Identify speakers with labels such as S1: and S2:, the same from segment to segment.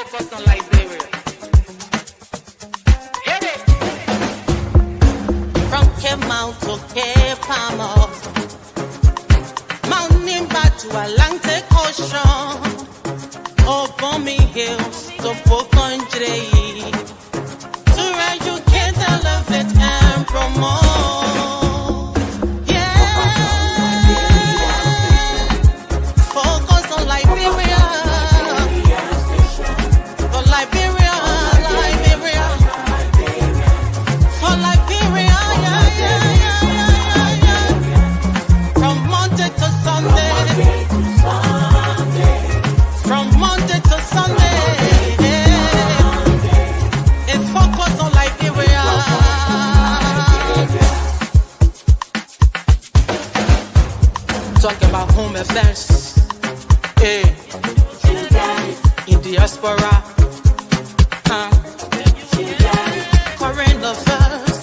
S1: focus on Liberia. Hit it. From Cape Mount to Cape Palmas, Mount Nimba to Atlantic Ocean, Obomi Hills to Bokonjre, to educate, elevate, and promote. Yeah, focus on Liberia. For Liberia, Liberia. For Liberia, yeah, yeah, yeah, yeah, yeah. From Monday to Sunday. From Monday to Sunday. It's focus on Liberia. Talk about home affairs. Hey. In diaspora. Current affairs.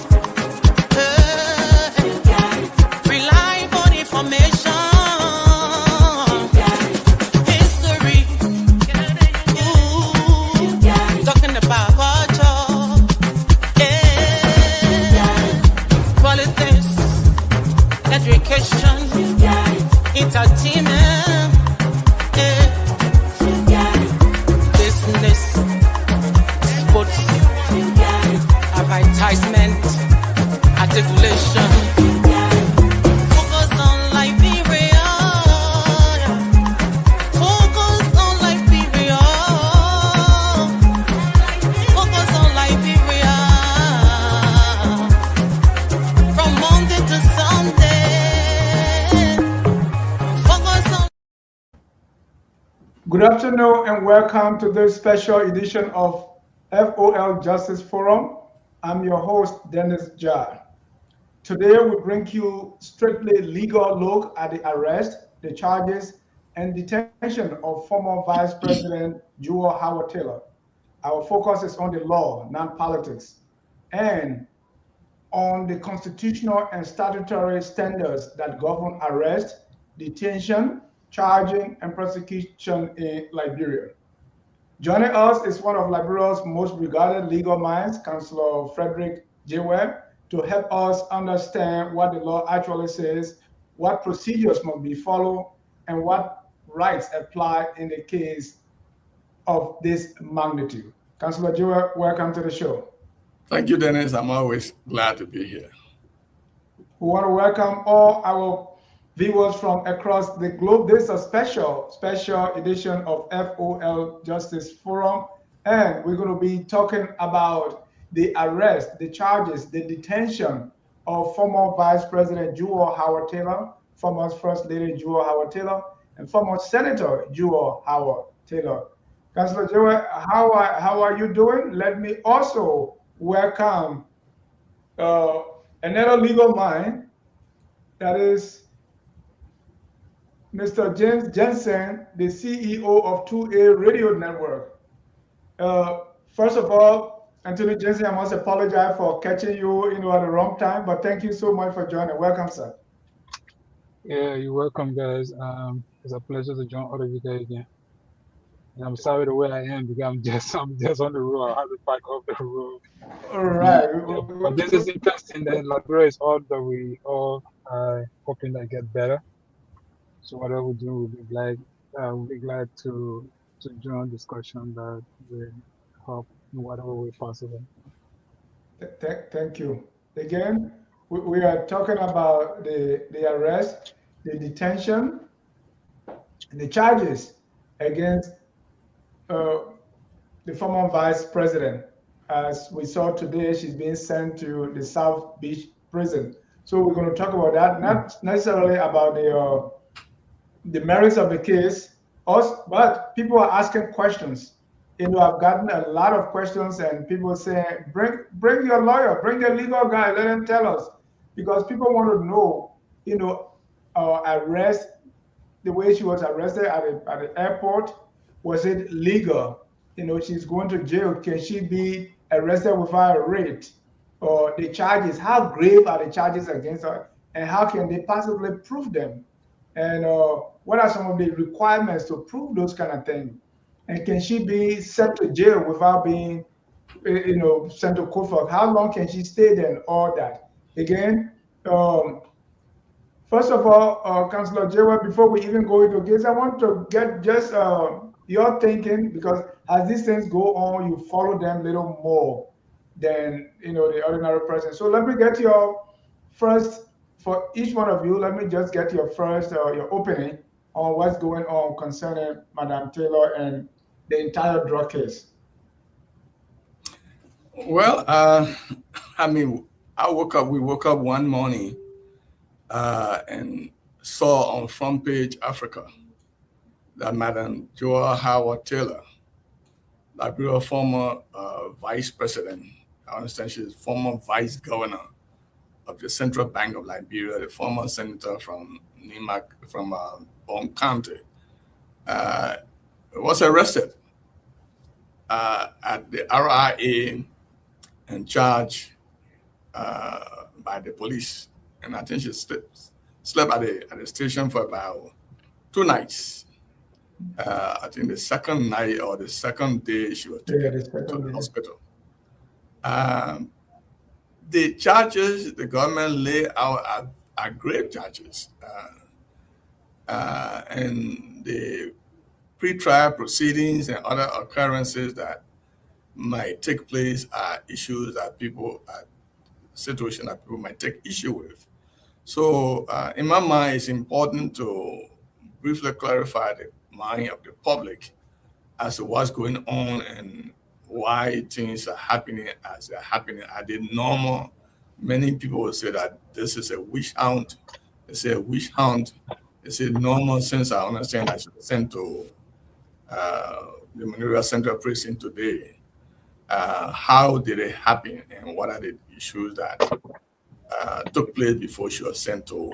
S1: Reliable information. History. Ooh. Talking about culture. Politics. Education. Entertainment. Business. Sports. Advertisement. Articulation. Focus on Liberia. Focus on Liberia. Focus on Liberia. From Monday to Sunday. Focus on.
S2: Good afternoon and welcome to this special edition of FOL Justice Forum. I'm your host, Dennis Jar. Today we bring you strictly legal look at the arrest, the charges, and detention of former Vice President Jayweh Howard Taylor. Our focus is on the law, not politics, and on the constitutional and statutory standards that govern arrest, detention, charging, and prosecution in Liberia. Joining us is one of Liberia's most regarded legal minds, Councillor Frederick Jayweh, to help us understand what the law actually says, what procedures must be followed, and what rights apply in the case of this magnitude. Councillor Jayweh, welcome to the show.
S3: Thank you, Dennis. I'm always glad to be here.
S2: We want to welcome all our viewers from across the globe. This is a special edition of FOL Justice Forum, and we're going to be talking about the arrest, the charges, the detention of former Vice President Jayweh Howard Taylor, former First Lady Jayweh Howard Taylor, and former Senator Jayweh Howard Taylor. Councillor Jayweh, how are you doing? Let me also welcome another legal mind, that is Mr. James Jensen, the CEO of 2A Radio Network. First of all, Anthony Jensen, I must apologize for catching you at the wrong time, but thank you so much for joining. Welcome, sir.
S4: Yeah, you're welcome, guys. It's a pleasure to join all of you guys again. And I'm sorry the way I am because I'm just on the road. I have to back off the road.
S2: All right.
S4: Yeah, but this is interesting that Liberia is all that we all are hoping that get better. So whatever we do, we'll be glad to join discussion that will help in whatever way possible.
S2: Thank you. Again, we are talking about the arrest, the detention, and the charges against the former Vice President. As we saw today, she's being sent to the South Beach prison. So we're going to talk about that, not necessarily about the merits of the case, but people are asking questions. I've gotten a lot of questions, and people saying, bring your lawyer, bring your legal guy, let him tell us, because people want to know, arrest, the way she was arrested at the airport, was it legal? She's going to jail. Can she be arrested without a rate? Or the charges, how grave are the charges against her, and how can they possibly prove them? And what are some of the requirements to prove those kind of things? And can she be sent to jail without being, sent to court for? How long can she stay there and all that? Again, first of all, Councillor Jayweh, before we even go into this, I want to get just your thinking, because as these things go on, you follow them a little more than the ordinary person. So let me get your first, for each one of you, let me just get your first, your opening on what's going on concerning Madam Taylor and the entire drug case.
S3: Well, I mean, we woke up one morning and saw on front page Africa that Madam Joa Howard Taylor, Liberia former vice president, I understand she's former vice governor of the Central Bank of Liberia, the former senator from Nimak, from Bon County, was arrested at the RIA and charged by the police. And I think she slept at the station for about 2 nights. I think the second night or the second day she was taken to the hospital. The charges the government lay out are great charges. And the pre-trial proceedings and other occurrences that might take place are issues that situation that people might take issue with. So in my mind, it's important to briefly clarify the mind of the public as to what's going on and why things are happening as they're happening. Are they normal? Many people will say that this is a witch hunt. They say a witch hunt. They say normal, since I understand that she was sent to the Monrovia Central Prison today. How did it happen, and what are the issues that took place before she was sent to?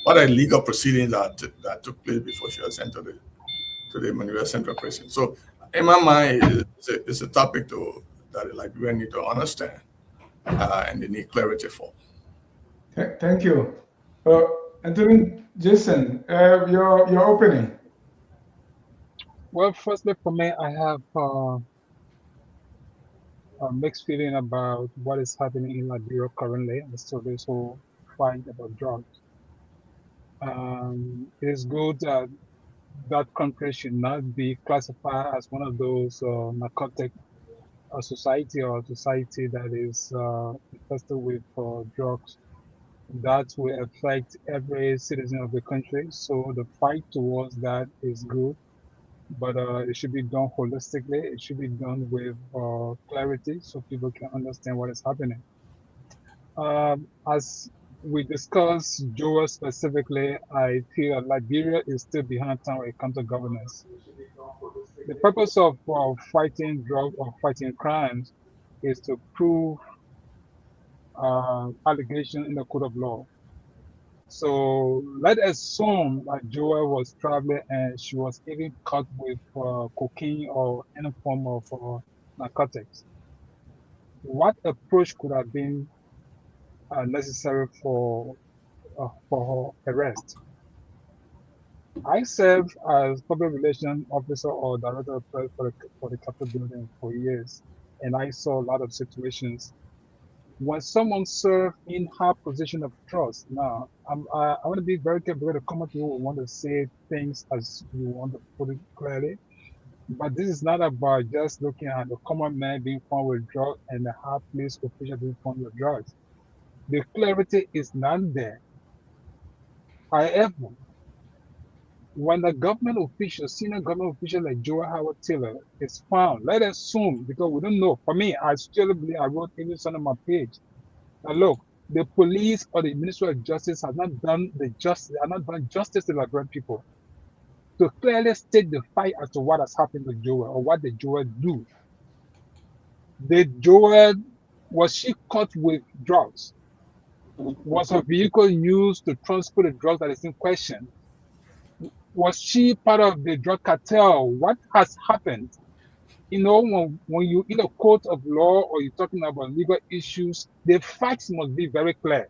S3: What are legal proceedings that took place before she was sent to the Monrovia Central Prison? So, in my mind, it's a topic that the Liberians need to understand, and they need clarity for.
S2: Thank you, Anthony Jason. Your opening.
S4: Well, firstly, for me, I have a mixed feeling about what is happening in Liberia currently, and still this whole fight about drugs. It is good that that country should not be classified as one of those narcotic society or society that is infested with drugs that will affect every citizen of the country. So the fight towards that is good, but it should be done holistically. It should be done with clarity so people can understand what is happening. As we discussed Joel specifically, I feel that Liberia is still behind time when it comes to governance. The purpose of fighting drug or fighting crimes is to prove allegation in the court of law. So let's assume that Joel was traveling and she was even caught with cocaine or any form of narcotics. What approach could have been necessary for her arrest? I served as public relations officer or director of press for the Capitol building for years, and I saw a lot of situations when someone served in her position of trust. Now, I want to be very careful with the common people who want to say things as you want to put it clearly, but this is not about just looking at the common man being found with drugs and the high police official being found with drugs. The clarity is not there. However, when the government official, senior government official like Joel Howard Taylor is found, let's assume, because we don't know. For me, I still believe, I wrote even on my page, that look, the police or the Ministry of Justice has not done justice to Liberian people to clearly state the fight as to what has happened to Joel or what did Joel do. Was she caught with drugs? Was her vehicle used to transport the drugs that is in question? Was she part of the drug cartel? What has happened? You know, when you're in a court of law or you're talking about legal issues, the facts must be very clear.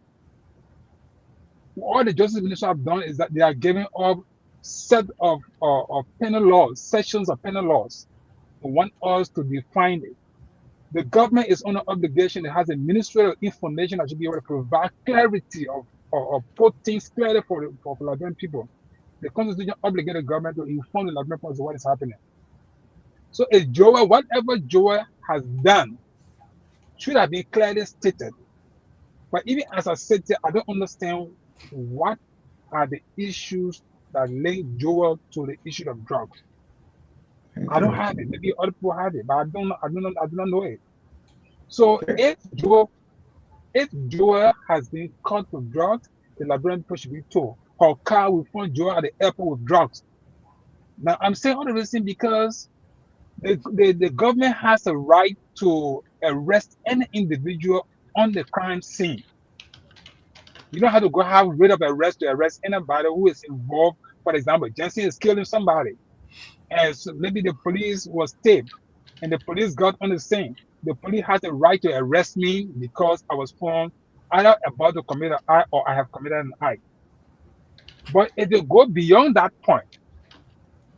S4: All the Justice Ministry have done is that they are giving up set of penal laws, sections of penal laws. They want us to define it. The government is under obligation. It has a Ministry of Information that should be able to provide clarity of put things clearly for Liberian people. The Constitution obligates the government to inform the Liberian people of what is happening. So if Jayweh, whatever Jayweh has done should have been clearly stated. But even as I said here, I don't understand what are the issues that link Jayweh to the issue of drugs. I don't have it. Maybe other people have it, but I do not know it. So if Jayweh has been caught with drugs, the Liberian people should be told. Or car will find Jayweh at the airport with drugs. Now I'm saying all of this thing because the government has a right to arrest any individual on the crime scene. You don't have to go have writ of arrest to arrest anybody who is involved. For example, Jensen is killing somebody, and so maybe the police was taped, and the police got on the scene. The police has a right to arrest me because I was found either about to commit an act or I have committed an act. But if they go beyond that point,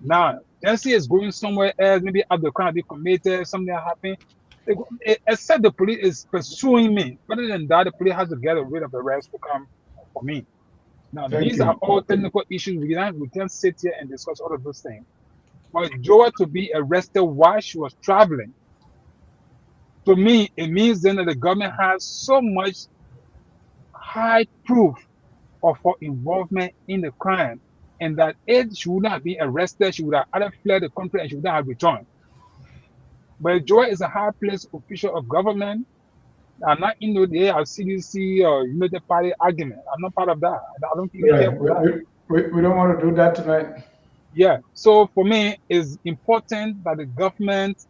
S4: now Jensen is going somewhere else, maybe after the crime be committed, something happened. Except the police is pursuing me. Other than that, the police has to get a writ of arrest to come for me. Now, these are all technical issues. We can't sit here and discuss all of those things. But Jayweh to be arrested while she was traveling, to me, it means then that the government has so much high proof of her involvement in the crime, and that if she would not have been arrested, she would have either fled the country and she would not have returned. But Jayweh is a high-placed official of government. I'm not in the CDC or United Party argument. I'm not part of that. I don't think
S2: we don't want to do that tonight.
S4: Yeah. So for me, it's important that the government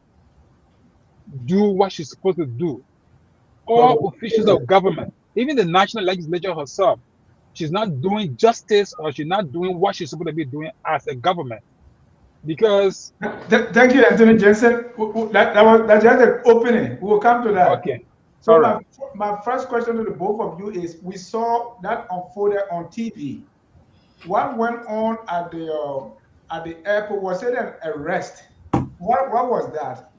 S4: do what she's supposed to do. All officials of government, even the national legislature herself, she's not doing justice or she's not doing what she's supposed to be doing as a government. Because
S2: thank you, Anthony Jensen. That's just an opening. We will come to that.
S4: Okay.
S2: So my first question to the both of you is: we saw that unfolded on TV. What went on at the airport? Was it an arrest? What was that?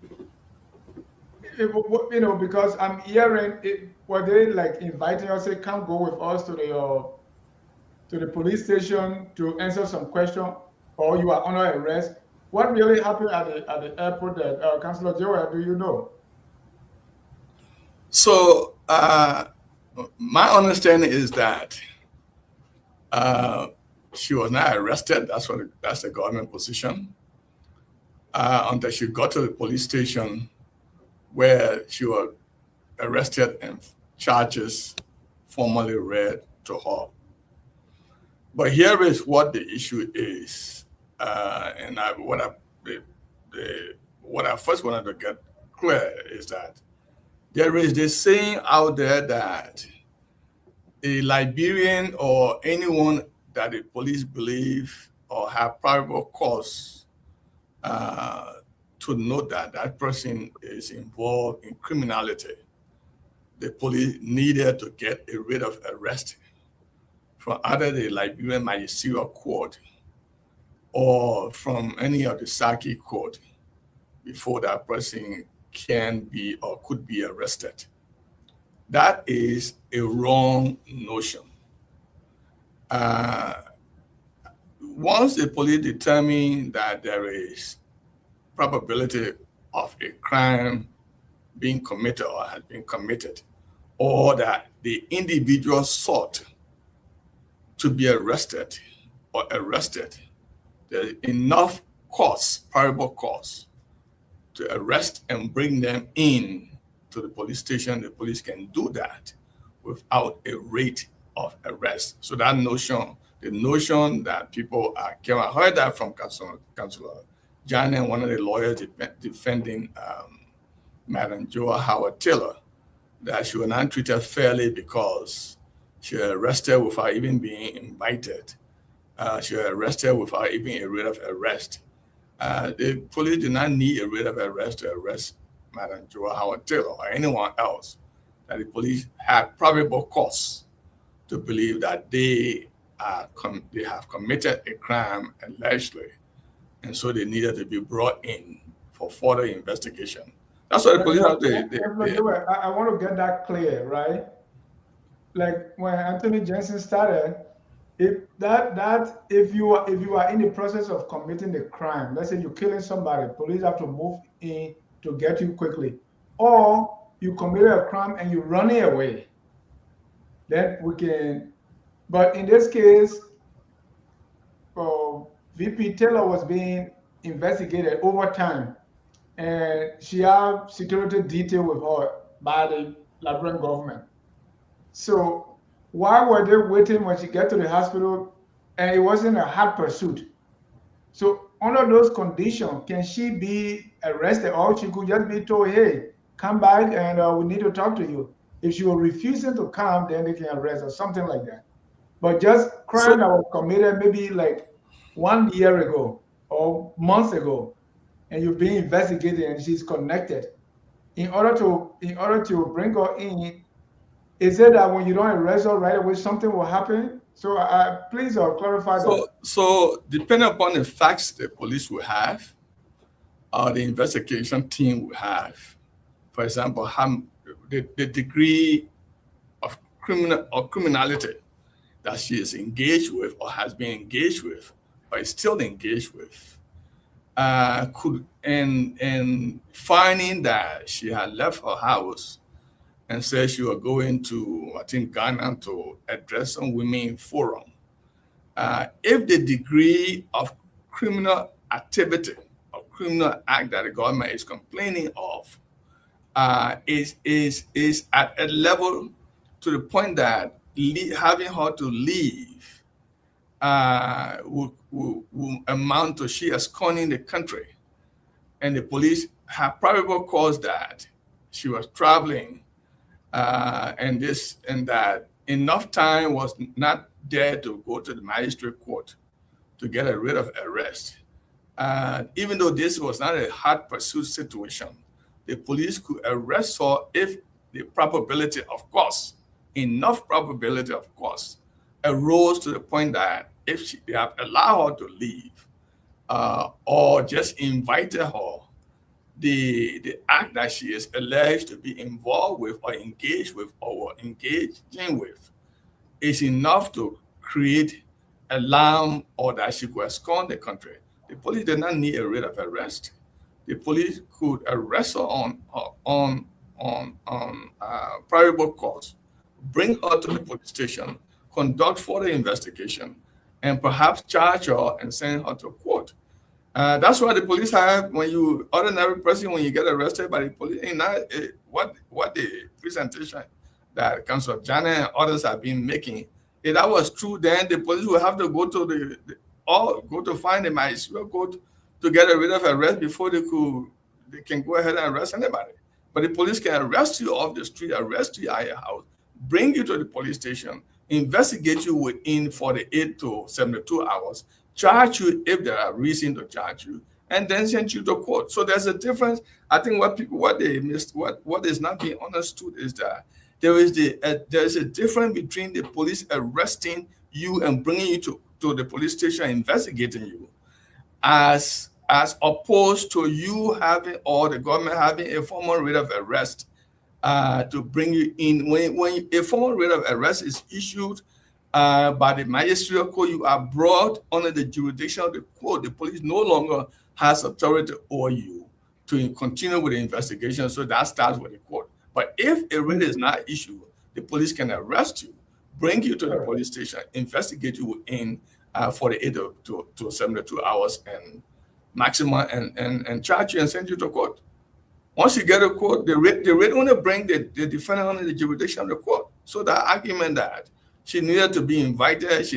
S2: Because I'm hearing were they like inviting us, say, come go with us to the police station to answer some question, or you are under arrest? What really happened at the airport? That Councillor Jayweh, do you know?
S3: So my understanding is that she was not arrested. That's the government position until she got to the police station, where she was arrested and charges formally read to her. But here is what the issue is, and what I first wanted to get clear is that there is this saying out there that a Liberian or anyone that the police believe or have probable cause to know that that person is involved in criminality, the police needed to get a writ of arrest from either the Liberian magisterial court or from any of the circuit court before that person can be or could be arrested. That is a wrong notion. Once the police determine that there is probability of a crime being committed or has been committed, or that the individual sought to be arrested or arrested, there's enough cause, probable cause, to arrest and bring them in to the police station. The police can do that without a writ of arrest. So that notion, the notion that people are carrying, I heard that from Councillor John, one of the lawyers defending Madam Jayweh Howard Taylor, that she was not treated fairly because she was arrested without even being invited. She was arrested without even a writ of arrest. The police did not need a writ of arrest to arrest Madam Jayweh Howard Taylor or anyone else that the police had probable cause to believe that they they have committed a crime allegedly, and so they needed to be brought in for further investigation. That's why the police have
S2: I want to get that clear, right? Like when Anthony Jensen started, if you are in the process of committing the crime, let's say you're killing somebody, police have to move in to get you quickly, or you committed a crime and you're running away, then we can. But in this case, VP Taylor was being investigated over time, and she had security detail with her by the Liberian government. So why were they waiting when she got to the hospital and it wasn't a hot pursuit? So under those conditions, can she be arrested, or she could just be told, hey, come back and we need to talk to you? If she was refusing to come, then they can arrest her, something like that. But just crime that was committed maybe like 1 year ago or months ago, and you're being investigated and she's connected. In order to bring her in, is it that when you don't arrest her right away, something will happen? So please clarify that.
S3: So depending upon the facts the police will have, or the investigation team will have, for example, the degree of criminality that she is engaged with or has been engaged with or is still engaged with, could and finding that she had left her house and said she was going to, I think, Ghana to address some women forum. If the degree of criminal activity or criminal act that the government is complaining of is at a level to the point that having her to leave will amount to she absconding the country, and the police have probable cause that she was traveling, and that enough time was not there to go to the magistrate court to get a writ of arrest. Even though this was not a hard pursuit situation, the police could arrest her if the probability, of course, enough probability, of course, arose to the point that if they have allowed her to leave or just invited her, the act that she is alleged to be involved with or engaged with or engaging with is enough to create alarm or that she could abscond the country. The police did not need a writ of arrest. The police could arrest her on probable cause, bring her to the police station, conduct further investigation, and perhaps charge her and send her to court. That's why the police have, when you ordinary person, when you get arrested by the police, what the presentation that Councilor Janet and others have been making, if that was true, then the police will have to go to go to find the magistrate court to get a writ of arrest before they can go ahead and arrest anybody. But the police can arrest you off the street, arrest you at your house, bring you to the police station, investigate you within 48 to 72 hours, charge you if there are reason to charge you, and then send you to court. So there's a difference. I think what they missed, what is not being understood is that there is a difference between the police arresting you and bringing you to the police station, investigating you, as opposed to you having, or the government having, a formal writ of arrest to bring you in. When a formal writ of arrest is issued by the magistrate court, you are brought under the jurisdiction of the court. The police no longer has authority over you to continue with the investigation, so that starts with the court. But if a writ is not issued, the police can arrest you, bring you to the police station, investigate you within 48 to 72 hours and maximum, and charge you and send you to court. Once you get a court, the writ only bring the defendant under the jurisdiction of the court. So that argument that she needed to be invited,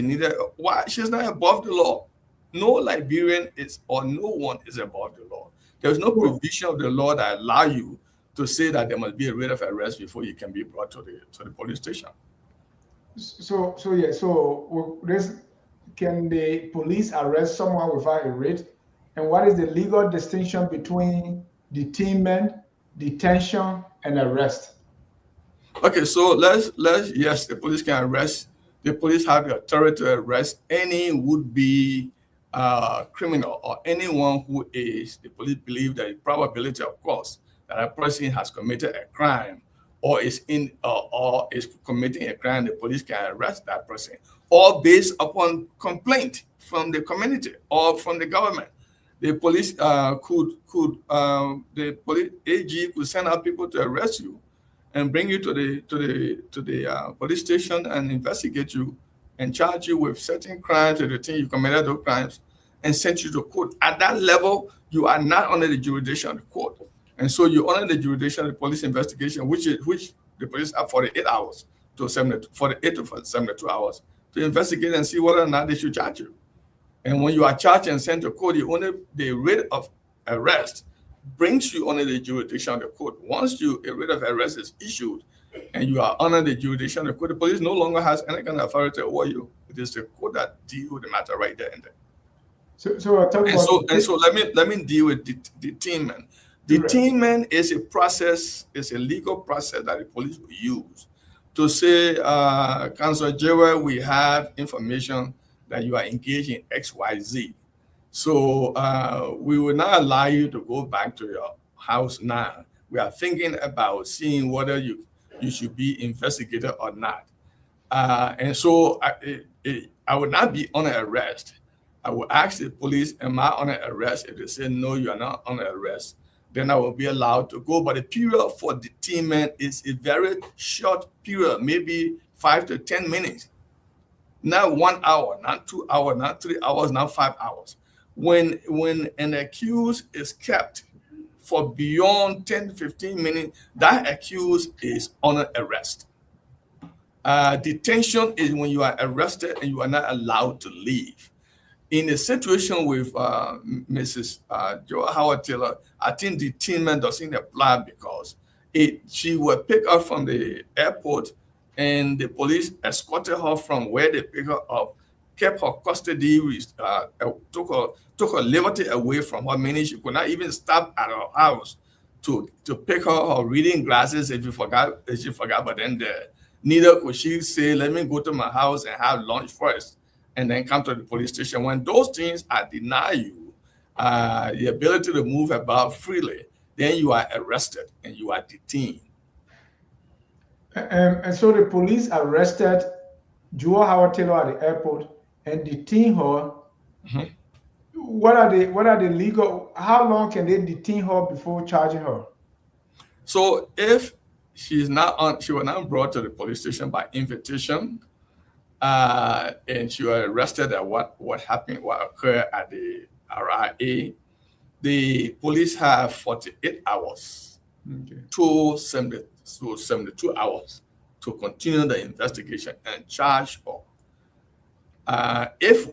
S3: why? She's not above the law. No Liberian is, or no one is above the law. There's no provision of the law that allow you to say that there must be a writ of arrest before you can be brought to the police station.
S2: So can the police arrest someone without a writ? And what is the legal distinction between detainment, detention, and arrest?
S3: Okay, so let's yes, the police can arrest The police have the authority to arrest any would-be criminal or anyone who is, the police believe that the probability, of course, that a person has committed a crime or is or is committing a crime, the police can arrest that person, or based upon complaint from the community or from the government. The police the police AG could send out people to arrest you and bring you to the police station and investigate you and charge you with certain crimes and the thing you committed those crimes and send you to court. At that level, you are not under the jurisdiction of the court. And so you honor the jurisdiction of the police investigation, which the police have 48 hours to 48 to 72 hours to investigate and see whether or not they should charge you. And when you are charged and sent to court, the writ of arrest brings you under the jurisdiction of the court. Once a writ of arrest is issued and you are under the jurisdiction of the court, the police no longer has any kind of authority over you. It is the court that deals with the matter right there and then. So let me deal with detainment. Detainment is a process, is a legal process that the police will use to say, Councilor Jayweh, we have information that you are engaged in XYZ. So we will not allow you to go back to your house now. We are thinking about seeing whether you should be investigated or not. And so I would not be under arrest. I will ask the police, am I under arrest? If they say, no, you are not under arrest, then I will be allowed to go. But the period for detainment is a very short period, maybe 5 to 10 minutes. Not 1 hour, not 2 hours, not 3 hours, not 5 hours. When an accused is kept for beyond 10 to 15 minutes, that accused is under arrest. Detention is when you are arrested and you are not allowed to leave. In a situation with Mrs. Jayweh Howard Taylor, I think detainment doesn't apply because she will pick her from the airport and the police escorted her from where they pick her up, kept her custody, took her liberty away from her, meaning she could not even stop at her house to pick her reading glasses if she forgot, but then neither could she say, let me go to my house and have lunch first and then come to the police station. When those things are denied you the ability to move about freely, then you are arrested and you are detained.
S2: And so the police arrested Jayweh Howard Taylor at the airport and detained her. Mm-hmm. What are the legal? How long can they detain her before charging her?
S3: So if she was not brought to the police station by invitation, and she was arrested at what occurred at the RIA, the police have 48 hours to 72 hours to continue the investigation and charge her. Let's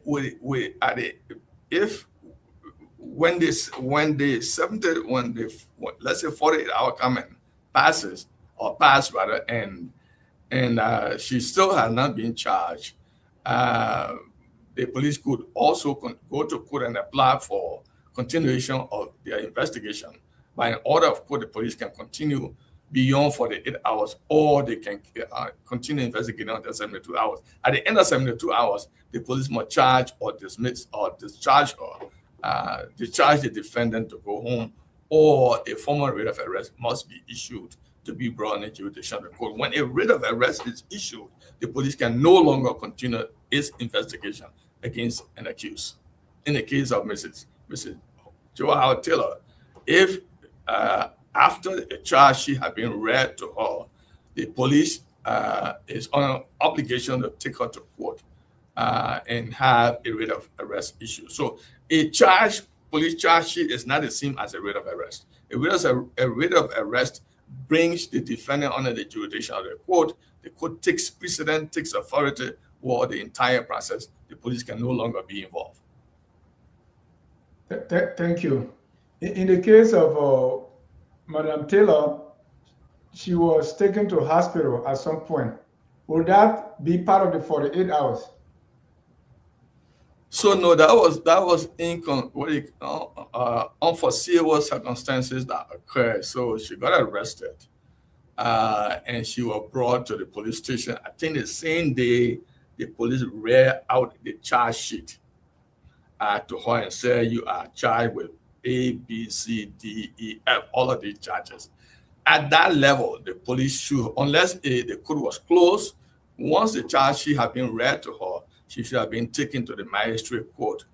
S3: say 48-hour comment passes or pass rather, and she still has not been charged, the police could also go to court and apply for continuation of their investigation. By an order of court, the police can continue beyond 48 hours, or they can continue investigating until 72 hours. At the end of 72 hours, the police must charge or dismiss or discharge the defendant to go home, or a formal writ of arrest must be issued to be brought into jurisdiction of the court. When a writ of arrest is issued, the police can no longer continue its investigation against an accused. In the case of Mrs. Jayweh Howard Taylor, if after a charge sheet had been read to her, the police is on an obligation to take her to court and have a writ of arrest issued. So a police charge sheet is not the same as a writ of arrest. A writ of arrest brings the defendant under the jurisdiction of the court. The court takes precedent, takes authority over the entire process. The police can no longer be involved.
S2: Thank you. In the case of Madam Taylor, she was taken to hospital at some point. Would that be part of the 48 hours?
S3: So no, that was unforeseeable circumstances that occurred. So she got arrested, and she was brought to the police station. I think the same day the police read out the charge sheet to her and say you are charged with A, B, C, D, E, F, all of these charges. At that level, the police should, unless the court was closed, once the charge sheet had been read to her, she should have been taken to the magistrate court,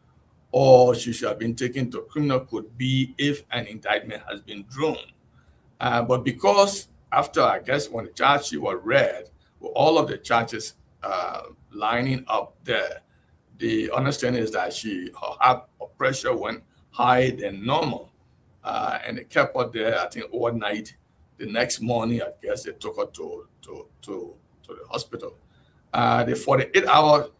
S3: or she should have been taken to criminal court B if an indictment has been drawn. But because after, I guess, when the charge sheet was read, with all of the charges lining up there, the understanding is that her pressure went higher than normal, and they kept her there, I think, overnight. The next morning, I guess, they took her to the hospital. The 48-hour,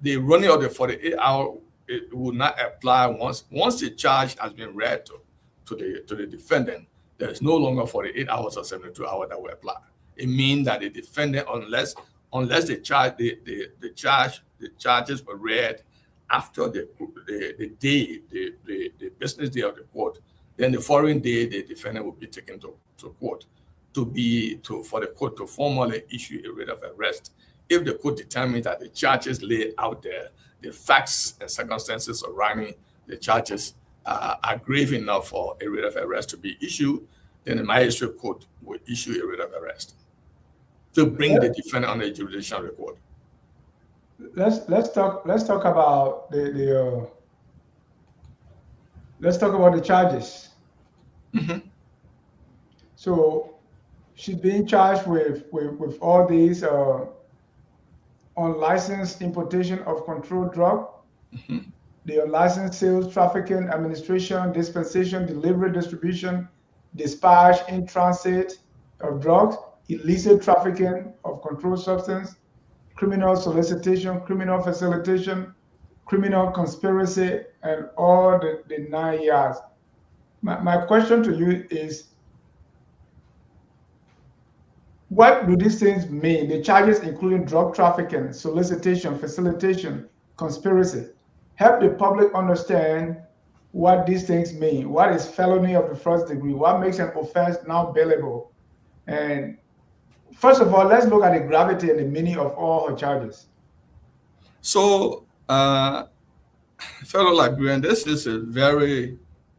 S3: the running of the 48-hour, it will not apply once the charge has been read to the defendant. There is no longer 48 hours or 72 hours that will apply. It means that the defendant, unless the charges were read after the business day of the court, then the following day the defendant will be taken to court for the court to formally issue a writ of arrest. If the court determines that the charges laid out there, the facts and circumstances surrounding the charges are grave enough for a writ of arrest to be issued, then the magistrate court will issue a writ of arrest to bring the defendant under jurisdiction record.
S2: Let's talk about let's talk about the charges.
S3: Mm-hmm.
S2: So she's being charged with all these unlicensed importation of controlled drug,
S3: Mm-hmm.
S2: the unlicensed sales, trafficking, administration, dispensation, delivery, distribution, dispatch, in transit of drugs, illicit trafficking of controlled substance, criminal solicitation, criminal facilitation, criminal conspiracy, and all the 9 yards. My question to you is, what do these things mean? The charges including drug trafficking, solicitation, facilitation, conspiracy. Help the public understand what these things mean. What is felony of the first degree? What makes an offense now bailable? And first of all, let's look at the gravity and the meaning of all her charges.
S3: So, fellow Liberian, this is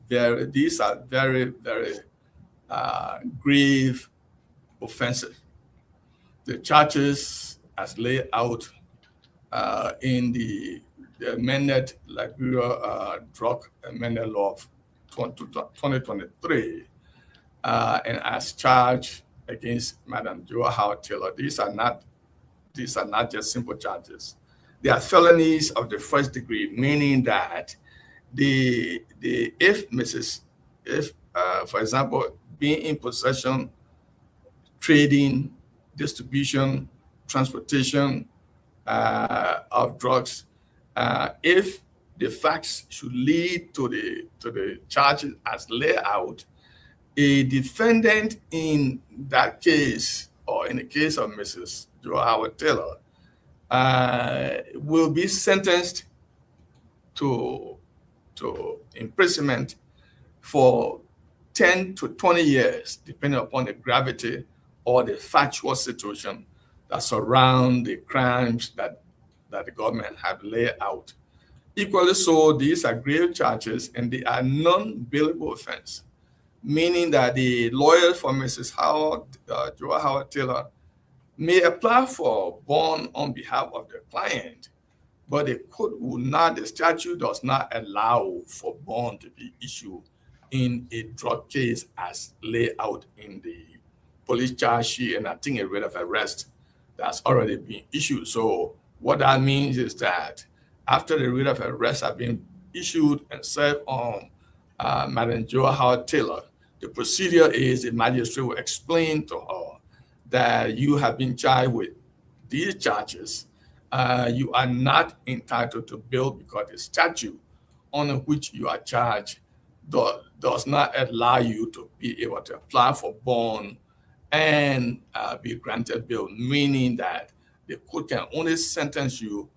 S3: these are very, very grave offenses. The charges as laid out in the amended Liberia Drug Amended Law of 2023 and as charged against Madam Jayweh Taylor, these are not just simple charges. They are felonies of the first degree, meaning that if for example, being in possession, trading, distribution, transportation of drugs, if the facts should lead to the charges as laid out, a defendant in that case, or in the case of Mrs. Jayweh Taylor, will be sentenced to imprisonment for 10 to 20 years, depending upon the gravity or the factual situation that surround the crimes that the government have laid out. Equally so, these are grave charges and they are non-bailable offense, meaning that the lawyers for Mrs. Jayweh Taylor may apply for bond on behalf of the client, but the statute does not allow for bond to be issued in a drug case as laid out in the police charge sheet, and I think a writ of arrest that's already been issued. So what that means is that after the writ of arrest has been issued and served on Madam Jayweh Taylor, the procedure is the magistrate will explain to her that you have been charged with these charges. You are not entitled to bail because the statute on which you are charged does not allow you to be able to apply for bond and be granted bail, meaning that the court can only sentence you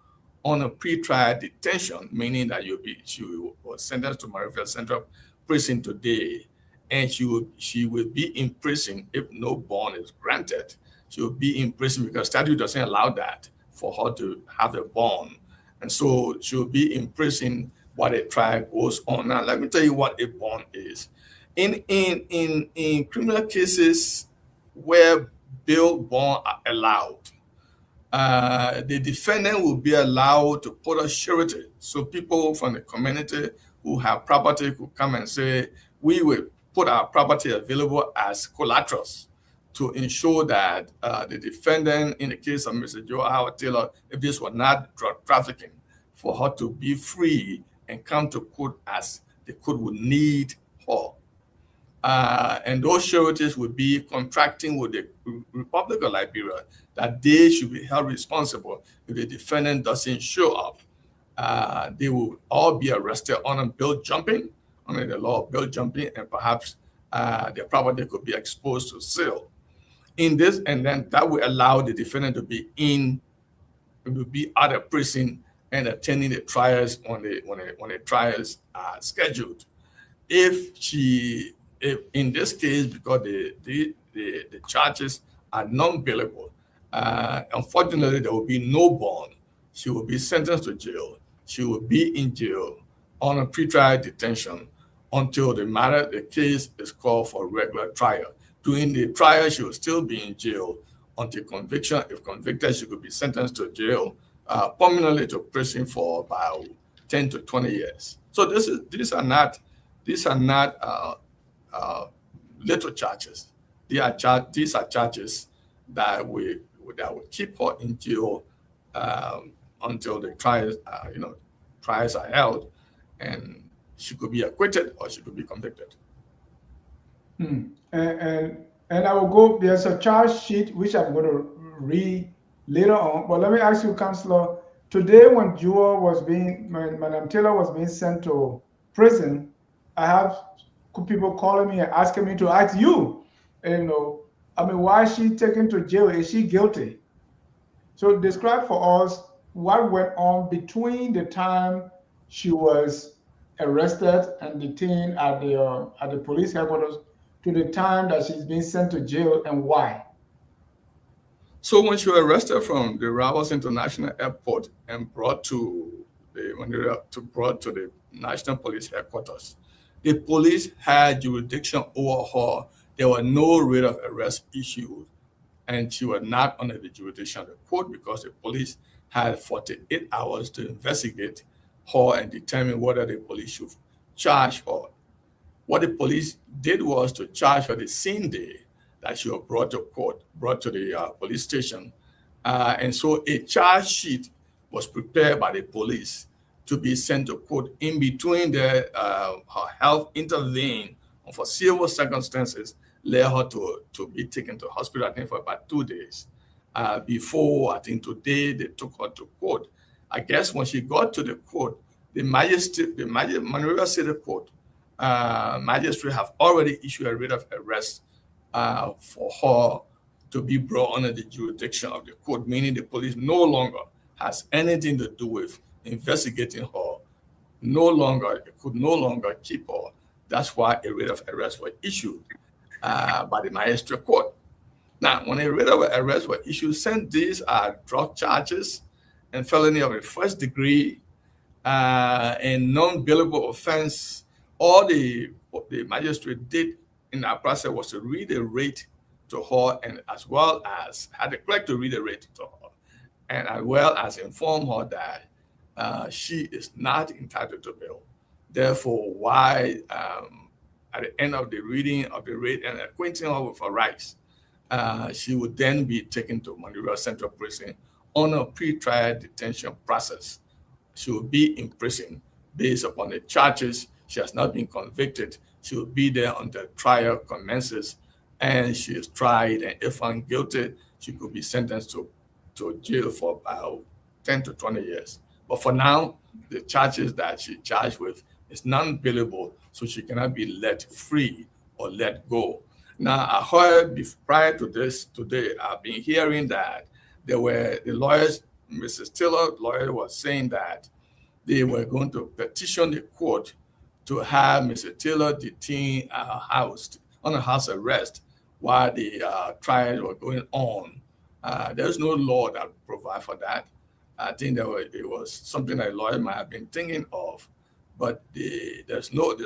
S3: on a pretrial detention, meaning that you were sentenced to Marifield Central Prison today, and she will be in prison if no bond is granted. She will be in prison because statute doesn't allow that for her to have a bond. And so she'll be in prison while the trial goes on. Now, let me tell you what a bond is. In criminal cases where bail bond are allowed, the defendant will be allowed to put a surety. So people from the community who have property could come and say, we will put our property available as collaterals to ensure that the defendant, in the case of Mr. Joe Howard Taylor, if this were not drug trafficking, for her to be free and come to court as the court would need her. And those sureties would be contracting with the Republic of Liberia that they should be held responsible if the defendant doesn't show up. They will all be arrested on bail jumping, under the law of bail jumping, and perhaps their property could be exposed to sale. In this, and then that will allow the defendant to be out of prison and attending the trials when the trials are scheduled. If in this case, because the charges are non-bailable, unfortunately, there will be no bond. She will be sentenced to jail. She will be in jail on a pretrial detention until the case is called for regular trial. During the trial, she will still be in jail until conviction. If convicted, she could be sentenced to jail, permanently to prison for about 10 to 20 years. So these are not little charges. These are charges that will keep her in jail until the trials are held, and she could be acquitted or she could be convicted.
S2: And I will go. There's a charge sheet which I'm going to read later on. But let me ask you, Counselor. Today, when Madam Taylor was being sent to prison, I have people calling me and asking me to ask you, why is she taken to jail? Is she guilty? So describe for us what went on between the time she was arrested and detained at the police headquarters to the time that she's being sent to jail, and why?
S3: So when she was arrested from the Ravos International Airport and brought to the National Police Headquarters, the police had jurisdiction over her. There were no writ of arrest issued, and she was not under the jurisdiction of the court because the police had 48 hours to investigate her and determine whether the police should charge her. What the police did was to charge her the same day that she was brought to the police station. And so a charge sheet was prepared by the police to be sent to court. In between her health intervened, unforeseeable circumstances led her to be taken to hospital, I think, for about 2 days. Before, I think today, they took her to court. I guess when she got to the court, the Monrovia City Court magistrate have already issued a writ of arrest for her to be brought under the jurisdiction of the court, meaning the police no longer has anything to do with investigating her. It could no longer keep her. That's why a writ of arrest was issued by the magistrate court. Now, when a writ of arrest was issued, since these are drug charges and felony of the first degree and non-bailable offense, all the magistrate did in that process was to read the rate to her, and as well as had the clerk to read the rate to her, and as well as inform her that she is not entitled to bail. Therefore, why at the end of the reading of the rate and acquainting her with her rights, she would then be taken to Monrovia Central Prison on a pre-trial detention process. She will be in prison based upon the charges. She has not been convicted. She will be there until trial commences, and she is tried. And if found guilty, she could be sentenced to jail for about 10 to 20 years. But for now, the charges that she charged with is non-bailable, so she cannot be let free or let go. Now, I heard prior to this today, I've been hearing that there were the lawyers, Mrs. Taylor's lawyer was saying that they were going to petition the court to have Mr. Taylor detained on a house arrest while the trials were going on There's no law that provide for that. I think it was something that a lawyer might have been thinking of, but the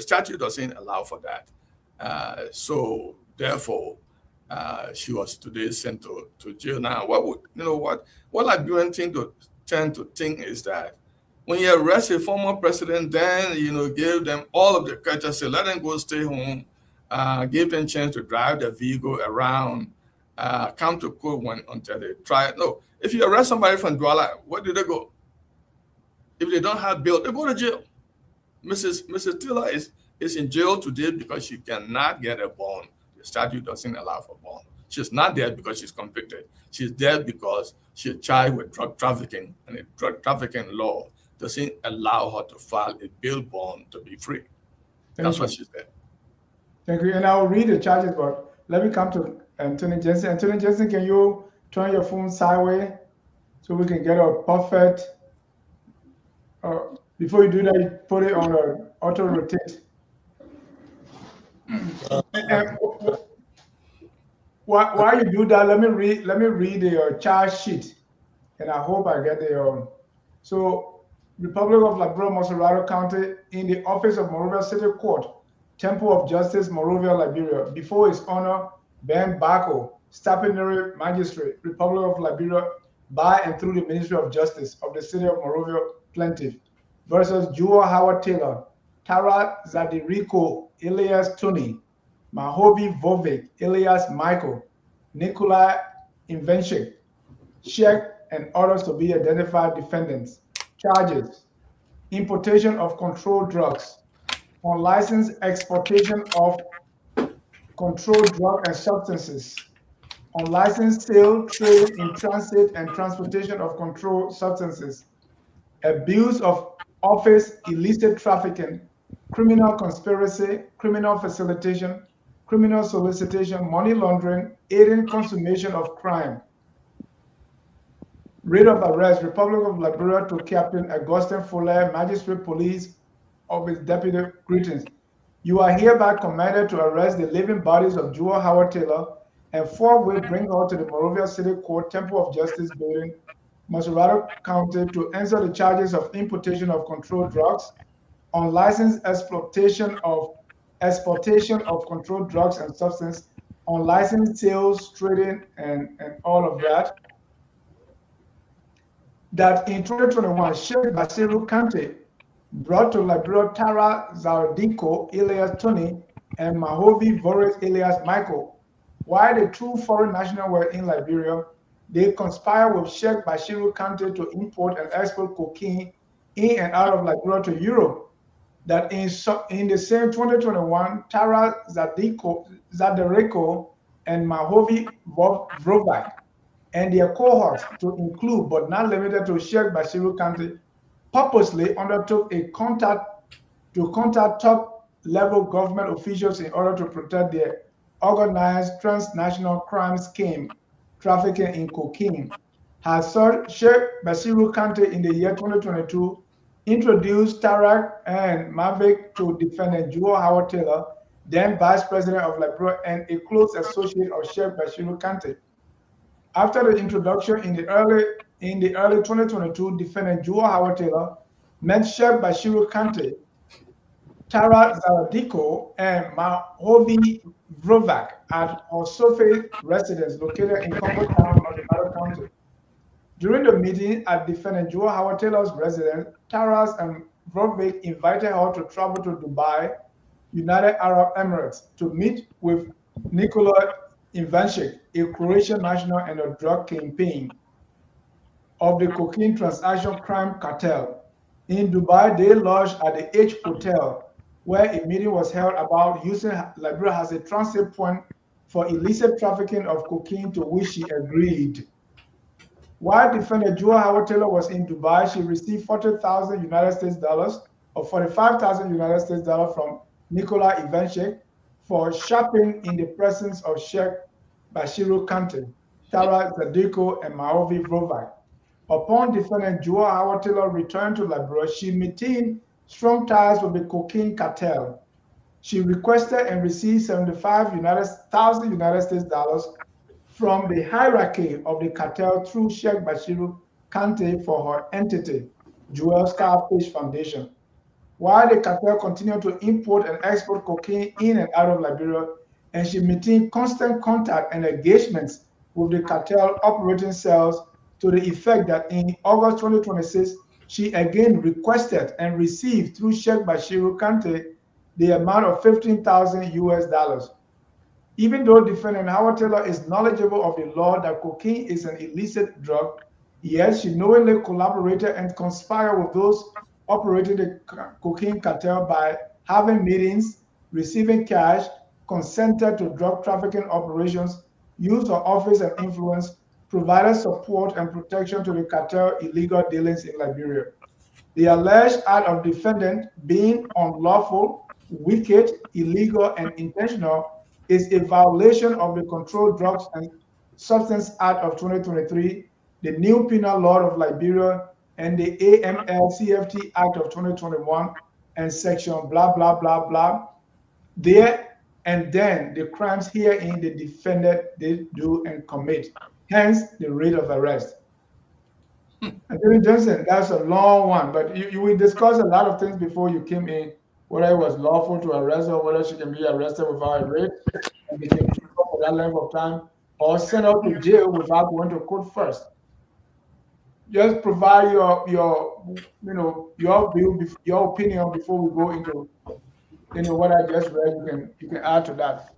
S3: statute doesn't allow for that. So therefore, she was today sent to jail. Now, what Liberian tend to think is that when you arrest a former president, then give them all of the courtesy, let them go stay home, give them a chance to drive the vehicle around, come to court until they try it. No, if you arrest somebody from Douala, where do they go? If they don't have bail, they go to jail. Mrs. Taylor is in jail today because she cannot get a bond. The statute doesn't allow for bond. She's not there because she's convicted. She's there because she's charged with drug trafficking, and the drug trafficking law doesn't allow her to file a bail bond to be free. That's what she's there.
S2: Thank you. And I'll read the charges, but let me come to Anthony Jensen. Anthony Jensen, can you turn your phone sideways so we can get a perfect? Before you do that, put it on auto rotate. While you do that, let me read the charge sheet, and I hope I get the. So, Republic of Liberia, Montserrado County, in the office of Monrovia City Court, Temple of Justice, Monrovia, Liberia, before His Honor Ben Bako, Statutory Magistrate, Republic of Liberia, by and through the Ministry of Justice of the City of Monrovia, Plaintiff, versus Jewel Howard Taylor, Tara Zadirico, Elias Tony, Mahobi Vovik, Elias Michael, Nikolai Invenshik, Sheikh, and others to be identified defendants. Charges: importation of controlled drugs, unlicensed exportation of controlled drug and substances, unlicensed sale, trade in transit and transportation of controlled substances, abuse of office, illicit trafficking, criminal conspiracy, criminal facilitation, criminal solicitation, money laundering, aiding consummation of crime. Writ of arrest, Republic of Liberia, to Captain Augustin Fuller, Magistrate Police of his deputy. Greetings. You are hereby commanded to arrest the living bodies of Jewel Howard Taylor and forthwith bring her to the Monrovia City Court, Temple of Justice building, Montserrado County, to answer the charges of importation of controlled drugs, unlicensed exportation of controlled drugs and substance, unlicensed sales, trading, and all of that. That in 2021, Sheikh Basiru Kante brought to Liberia Tara Zaldiko Elias Tony and Mahovi Voris Elias Michael. While the two foreign nationals were in Liberia, they conspired with Sheikh Bashiru Kante to import and export cocaine in and out of Liberia to Europe. That in the same 2021, Tara Zaderico and Mahovi Vrovak and their cohorts, to include but not limited to Sheikh Bashiru Kante, purposely undertook to contact top-level government officials in order to protect their organized transnational crime scheme, trafficking in cocaine. Has Sheikh Bashiru Kante in the year 2022 introduced Tarak and Mavic to defendant Jewel Howard Taylor, then Vice President of Liberia and a close associate of Sheikh Bashiru Kante. After the introduction in the early 2022, defendant Jewel Howard Taylor met Sheikh Bashiru Kante, Tara Zaradiko, and Mahovi Vrovak at Osofe residence located in Congo Town, Montserrado County. During the meeting at defendant Jewel Howard Taylor's residence, Taras and Vrovak invited her to travel to Dubai, United Arab Emirates, to meet with Nikola Ivanchik, a Croatian national and a drug kingpin of the cocaine transaction crime cartel. In Dubai, they lodged at the H Hotel, where a meeting was held about using Liberia as a transit point for illicit trafficking of cocaine, to which she agreed. While defendant Jewel Howard Taylor was in Dubai, she received $40,000 United States dollars or $45,000 United States dollars from Nikola Ivanchik for shopping in the presence of Sheikh Bashiru Kante, Tara Zadiko, and Mahovi Vrovak. Upon defendant Jewel Howard Taylor returned to Liberia, she maintained strong ties with the cocaine cartel. She requested and received $75,000 United States dollars from the hierarchy of the cartel through Sheikh Bashiru Kante for her entity, Jewel Starfish Foundation. While the cartel continued to import and export cocaine in and out of Liberia, and she maintained constant contact and engagements with the cartel operating cells to the effect that in August 2026, she again requested and received through Sheikh Bashiru Kante the amount of 15,000 US dollars. Even though defendant Howard Taylor is knowledgeable of the law that cocaine is an illicit drug, yet she knowingly collaborated and conspired with those operating the cocaine cartel by having meetings, receiving cash, consented to drug trafficking operations, used her office and influence, provided support and protection to the cartel illegal dealings in Liberia. The alleged act of defendant being unlawful, wicked, illegal, and intentional is a violation of the Controlled Drugs and Substance Act of 2023, the new Penal Law of Liberia, and the AML-CFT Act of 2021, and section blah, blah, blah, blah. There and then the crimes herein the defendant did do and commit, hence the rate of arrest. Attorney Johnson, that's a long one, but you will discuss a lot of things before you came in, whether it was lawful to arrest her, whether she can be arrested without a writ, and they can keep her for that length of time, or sent her to jail without going to court first. Just provide your view, your opinion before we go into what I just read. You can add to that.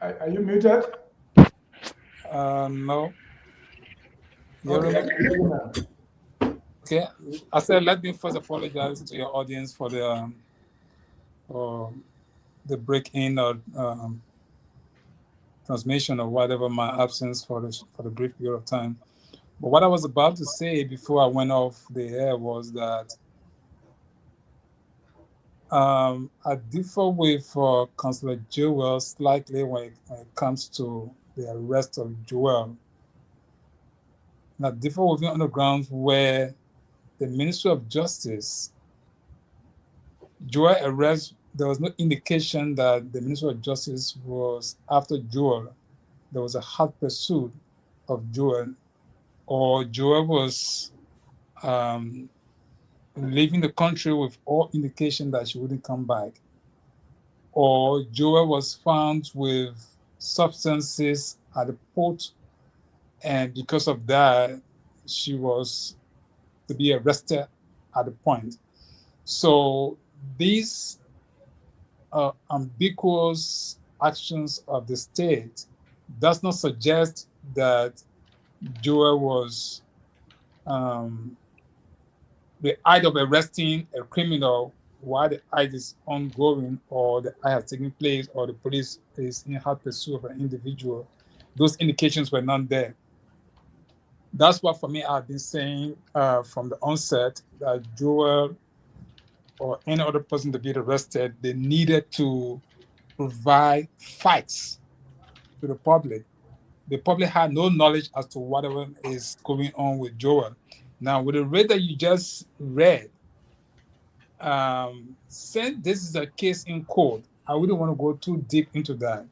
S2: Are you muted?
S5: No.
S2: Okay.
S5: I said, let me first apologize to your audience for the break-in or transmission or whatever, my absence for the brief period of time. But what I was about to say before I went off the air was that I differ with Councillor Jayweh slightly when it comes to the arrest of Joel. And I differ with him on the grounds where the Ministry of Justice, Joel arrest, there was no indication that the Ministry of Justice was after Joel. There was a hot pursuit of Joel, or Joel was leaving the country with all indication that she wouldn't come back, or Joel was found with substances at the port, and because of that, she was to be arrested at the point. So these ambiguous actions of the state does not suggest that Joel was the act of arresting a criminal while the act is ongoing, or the act has taken place, or the police is in hot pursuit of an individual. Those indications were not there. That's what, for me, I've been saying from the onset, that Joel or any other person to be arrested, they needed to provide facts to the public. The public had no knowledge as to whatever is going on with Joel. Now, with the rate that you just read, since this is a case in court, I wouldn't want to go too deep into that.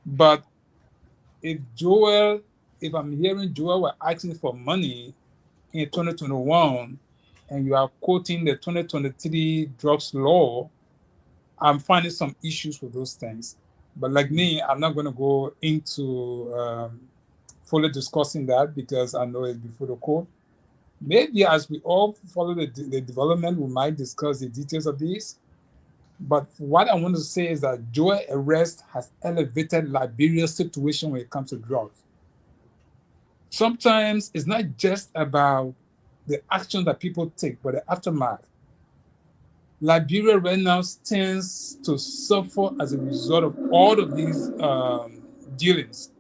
S5: But if I'm hearing Joel were asking for money in 2021, and you are quoting the 2023 drugs law, I'm finding some issues with those things. But like me, I'm not going to go into fully discussing that because I know it's before the court. Maybe as we all follow the development, we might discuss the details of these. But what I want to say is that Joel arrest has elevated Liberia's situation when it comes to drugs. Sometimes it's not just about the action that people take, but the aftermath. Liberia right now stands to suffer as a result of all of these dealings,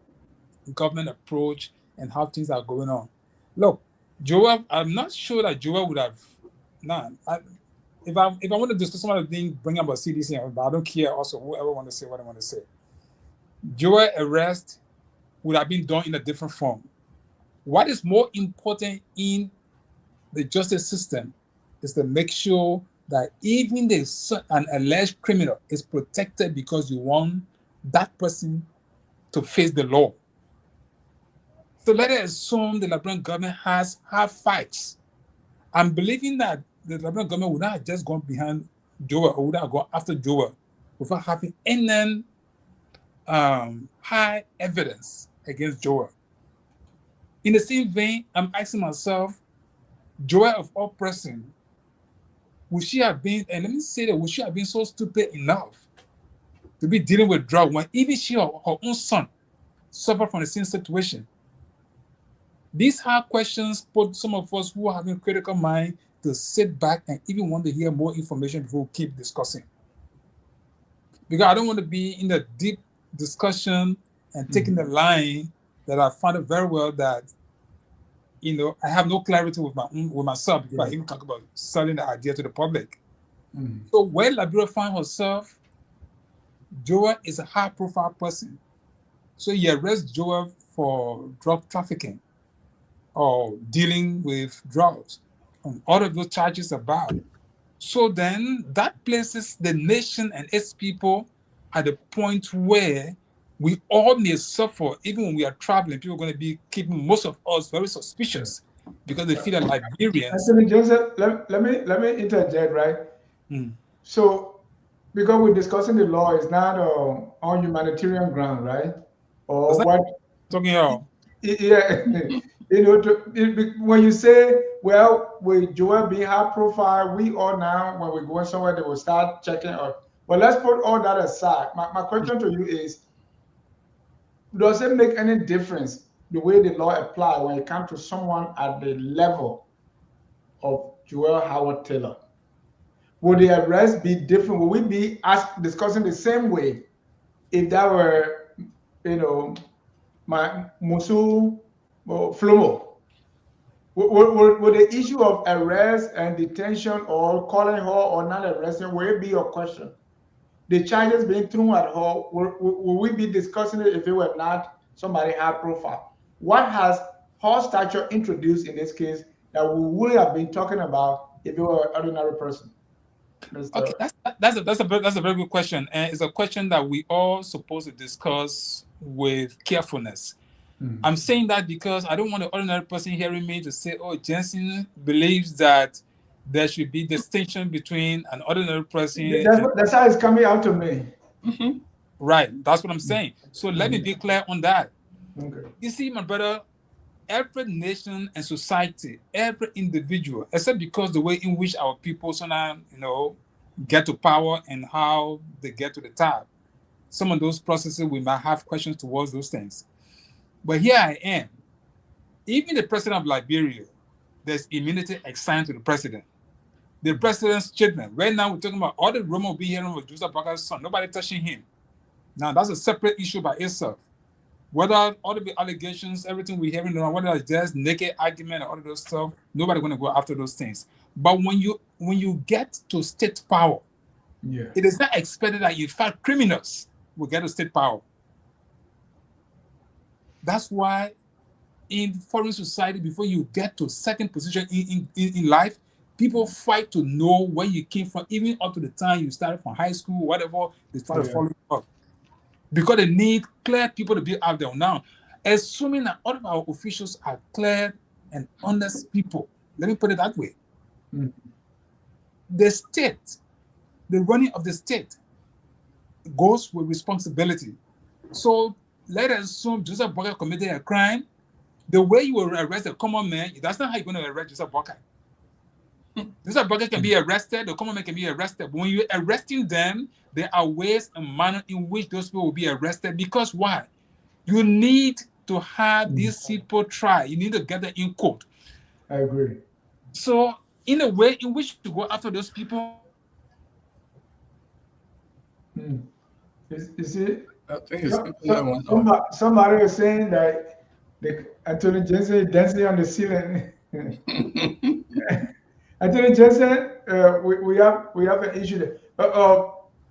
S5: government approach, and how things are going on. Look, Joel, I'm not sure that Joel would have. If I want to discuss some of the things, bring up a CDC, but I don't care. Also, whoever want to say what I want to say. Joel arrest would have been done in a different form. What is more important in the justice system is to make sure that even an alleged criminal is protected because you won that person to face the law. So let us assume the Liberian government has had fights. I'm believing that the Liberian government would not have just gone behind Jayweh or would not have gone after Jayweh without having any high evidence against Jayweh. In the same vein, I'm asking myself, Jayweh of all person, would she have been, and let me say that, would she have been so stupid enough to be dealing with drug when even she or her own son suffer from the same situation? These hard questions put some of us who are having critical mind to sit back and even want to hear more information before we keep discussing. Because I don't want to be in a deep discussion and taking the line that I found it very well that, you know, I have no clarity with myself before I even talk about selling the idea to the public. So where Liberia finds herself, Jayweh is a high-profile person. So you arrest Jayweh for drug trafficking or dealing with drugs, and all of those charges about. So then that places the nation and its people at the point where we all may suffer. Even when we are traveling, people are going to be keeping most of us very suspicious because they feel that Liberians.
S2: Anthony Joseph, let me interject, right? So, because we're discussing the law, it's not on humanitarian ground, right? Or what?
S5: Talking about?
S2: Yeah, you know, when you say, well, with Jayweh being high profile, we all now, when we're going somewhere, they will start checking out. But let's put all that aside. My question to you is, does it make any difference the way the law apply when it comes to someone at the level of Jayweh Howard Taylor? Would the arrest be different? Would we be discussing the same way if that were, you know, my Musu Flomo? Would the issue of arrest and detention or calling her or not arresting, will it be your question? The charges being thrown at her, will we be discussing it if it were not somebody high profile? What has her stature introduced in this case that we would have been talking about if it were an ordinary person?
S5: Okay, that's a very good question, and it's a question that we all supposed to discuss with carefulness. I'm saying that because I don't want an ordinary person hearing me to say, "Oh, Jensen believes that there should be distinction between an ordinary person."
S2: That's how it's coming out to me.
S5: Right, that's what I'm saying. So let me be clear on that.
S2: Okay.
S5: You see, my brother, every nation and society, every individual, except because the way in which our people sometimes, you know, get to power and how they get to the top, some of those processes we might have questions towards those things. But here I am. Even the president of Liberia, there's immunity assigned to the president. The president's children. Right now, we're talking about all the rumor we hearing with Joseph Barker's son. Nobody touching him. Now, that's a separate issue by itself. Whether all of the allegations, everything we're hearing, whether it's just naked argument or all of those stuff, nobody's going to go after those things. But when you get to state power, it is not expected that in fact criminals will get to state power. That's why in foreign society, before you get to certain position in life, people fight to know where you came from, even up to the time you started from high school, whatever, they try to follow you up. Because they need clear people to be out there now. Assuming that all of our officials are clear and honest people, let me put it that way. The state, the running of the state goes with responsibility. So let us assume Joseph Barker committed a crime. The way you will arrest a common man, that's not how you're going to arrest Joseph Barker. Joseph Barker can be arrested, the common man can be arrested. But when you're arresting them, there are ways and manner in which those people will be arrested. Because why? You need to have these people tried. You need to get them in court.
S2: I agree.
S5: So, in a way in which to go after those people.
S2: You see,
S3: I think it's
S2: somebody is saying that Anthony Jensen is dancing on the ceiling. Anthony Jensen, we have an issue there.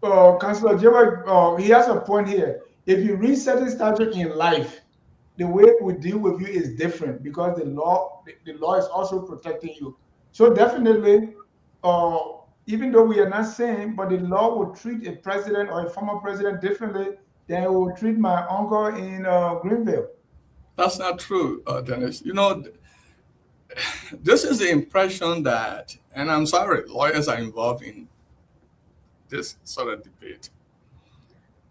S2: Councillor Jayweh, he has a point here. If you read certain statutes in life, the way we deal with you is different because the law is also protecting you. So definitely, even though we are not saying, but the law will treat a president or a former president differently they will treat my uncle in Greenville.
S3: That's not true, Dennis. You know, this is the impression that, and I'm sorry, lawyers are involved in this sort of debate.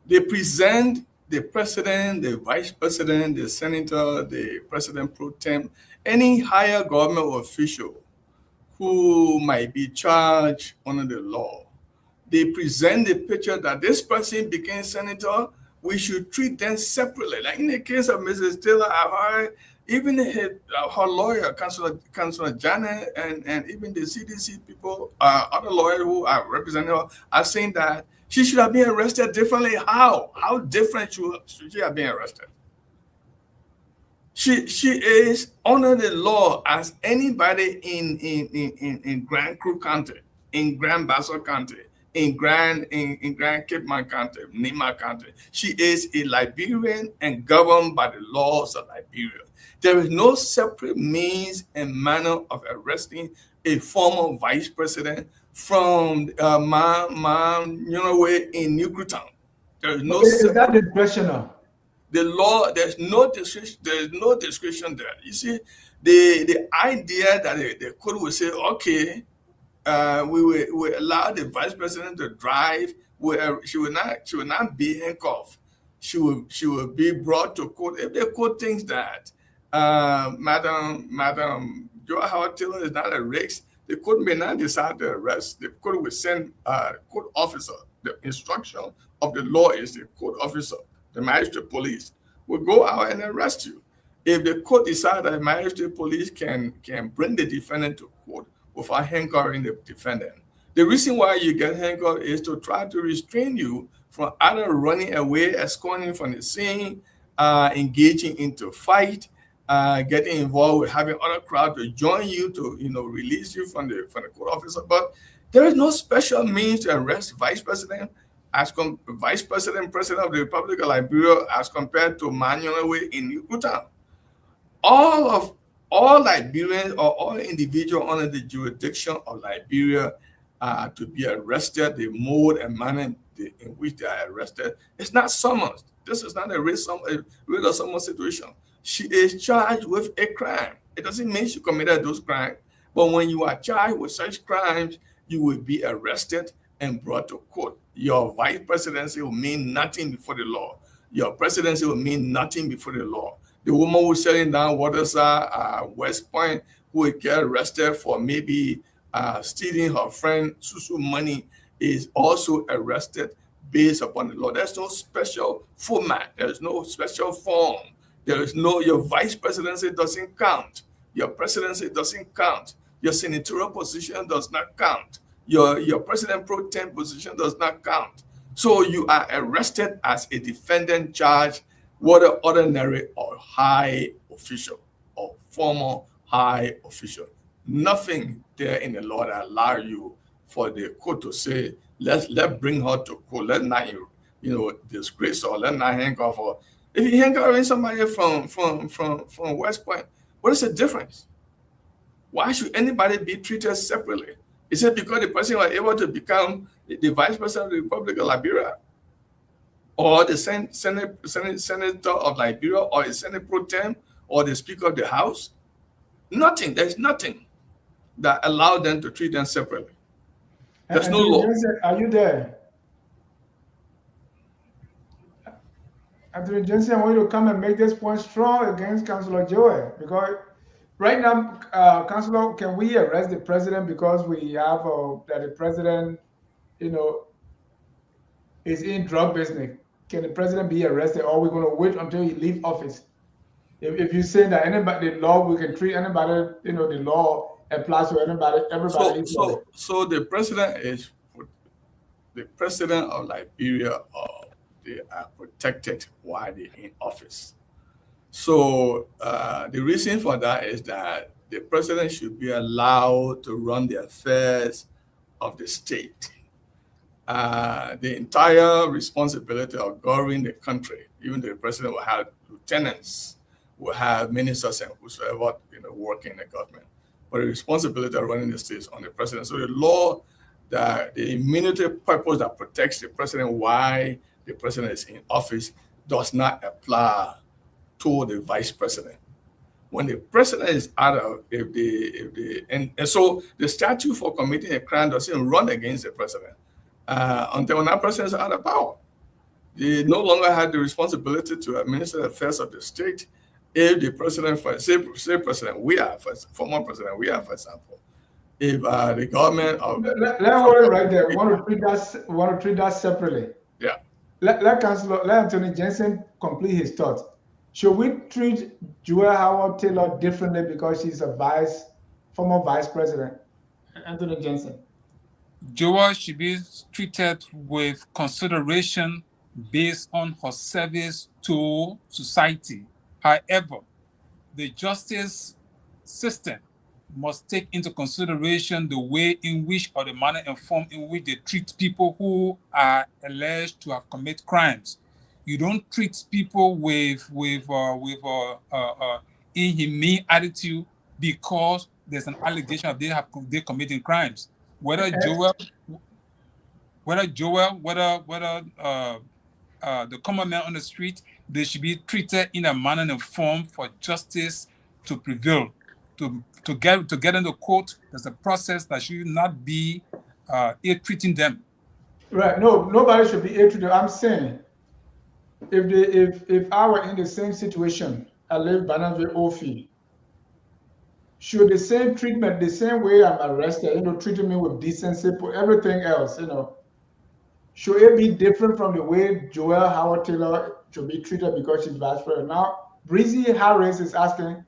S3: They present the president, the vice president, the senator, the president pro tem, any higher government official who might be charged under the law. They present the picture that this person became senator, we should treat them separately. Like in the case of Mrs. Taylor, I heard even her lawyer, Councilor Janet, and even the CDC people, other lawyers who are representing her, are saying that she should have been arrested differently. How? How different should she have been arrested? She is under the law as anybody in Grand Crook County, in Grand Bassa County, in Grand Cape May County, Nima County. She is a Liberian and governed by the laws of Liberia. There is no separate means and manner of arresting a former vice president from Jayweh in New Town. There is no.
S2: Is that discretional?
S3: The law, there's no discretion there. You see, the idea that the court will say, okay, we will allow the vice president to drive, where she will not be handcuffed. She will be brought to court. If the court thinks that Madam Joe Howard Taylor is not a risk, the court may not decide to arrest. The court will send a court officer. The instruction of the law is the court officer, the magistrate police, will go out and arrest you. If the court decides that the magistrate police can bring the defendant to court without handcuffing the defendant, the reason why you get handcuffed is to try to restrain you from either running away, escorting from the scene, engaging into fight, getting involved with having other crowd to join you to release you from the court officer. But there is no special means to arrest vice president vice president of the Republic of Liberia as compared to Jayweh in New Town. All Liberians or all individuals under the jurisdiction of Liberia to be arrested, the mode and manner in which they are arrested, it's not summons. This is not a real summons situation. She is charged with a crime. It doesn't mean she committed those crimes, but when you are charged with such crimes, you will be arrested and brought to court. Your vice presidency will mean nothing before the law. Your presidency will mean nothing before the law. The woman who's selling down Waterside, West Point, who will get arrested for maybe stealing her friend Susu money, is also arrested based upon the law. There's no special format. There's no special form. Your vice presidency doesn't count. Your presidency doesn't count. Your senatorial position does not count. Your president pro tem position does not count. So you are arrested as a defendant charged, whether ordinary or high official or former high official. Nothing there in the law that allow you for the court to say, let's bring her to court. Let's not disgrace her. Let's not handcuff her. If you handcuff somebody from West Point, what is the difference? Why should anybody be treated separately? Is it because the person was able to become the vice president of the Republic of Liberia, or the senator of Liberia, or the Senate pro tem, or the Speaker of the House? Nothing. There's nothing that allowed them to treat them separately. There's no law.
S2: Are you there? Anthony Jensen, I want you to come and make this point strong against Councilor Jayweh, because right now, Councilor, can we arrest the president because we have that the president, is in drug business? Can the president be arrested, or are we going to wait until he leaves office? If you say that anybody, the law, we can treat anybody, the law applies to anybody, everybody.
S3: So the president is the president of Liberia. They are protected while they're in office. So the reason for that is that the president should be allowed to run the affairs of the state. The entire responsibility of governing the country, even the president will have lieutenants, will have ministers and whosoever work in the government. But the responsibility of running the state is on the president. So the law, the immunity purpose that protects the president while the president is in office does not apply to the vice president. When the president is out of, and so the statute for committing a crime doesn't run against the president until that person is out of power. They no longer have the responsibility to administer the affairs of the state. If the president, say president, former president, for example, if the government of
S2: let hold it right there. We want to treat that separately.
S3: Yeah.
S2: Let Anthony Jensen complete his thoughts. Should we treat Jayweh Howard Taylor differently because she's a former vice president? Anthony Jensen.
S5: Jayweh should be treated with consideration based on her service to society. However, the justice system must take into consideration the way in which, or the manner and form in which they treat people who are alleged to have committed crimes. You don't treat people with inhumane attitude because there's an allegation of they committing crimes. Whether the common man on the street, they should be treated in a manner and form for justice to prevail. To get into court, there's a process that should not be ill-treating them.
S2: Right. No, nobody should be ill-treated. I'm saying, if I were in the same situation, I live Banaville Ofi, should the same treatment, the same way I'm arrested, treating me with decency, everything else, should it be different from the way Jayweh Howard Taylor should be treated because she's vice president? Now, Breezy Harris is asking,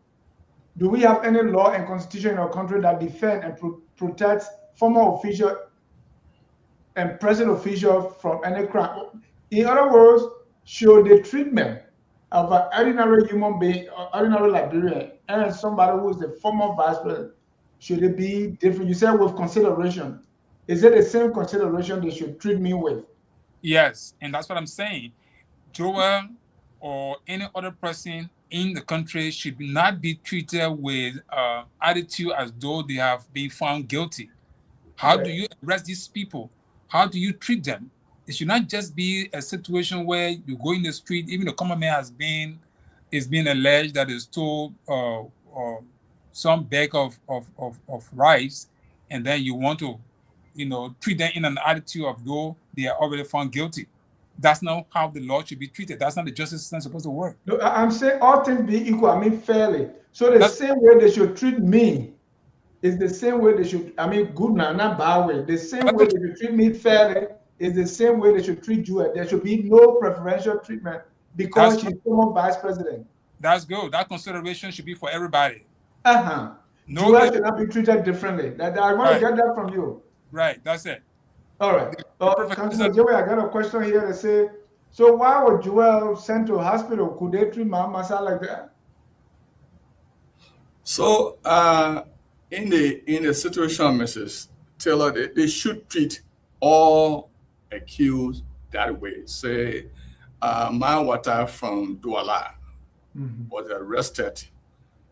S2: do we have any law and constitution in our country that defend and protects former official and present official from any crime? In other words, should the treatment of an ordinary human being, ordinary Liberian, and somebody who is the former vice president, should it be different? You said with consideration. Is it the same consideration they should treat me with?
S5: Yes, and that's what I'm saying. Jayweh or any other person in the country should not be treated with attitude as though they have been found guilty. How do you arrest these people? How do you treat them? It should not just be a situation where you go in the street, even the common man is being alleged that he stole some bag of rice, and then you want to, treat them in an attitude of though they are already found guilty. That's not how the law should be treated. That's not the justice system supposed to work.
S2: No, I'm saying all things be equal. I mean fairly. So the same way they should treat me is the same way they should. I mean, good now, not bad way. The same way they should treat me fairly is the same way they should treat you. There should be no preferential treatment because she's former vice president.
S5: That's good. That consideration should be for everybody.
S2: No, Jayweh should not be treated differently. I want to get that from you.
S5: Right. That's it.
S2: All right. Councilor Jayweh, I got a question here that say, so why was Jayweh sent to a hospital? Could they treat Masa like that?
S3: So in the situation, Mrs. Taylor, they should treat all accused that way. Say, Mawata from Douala was arrested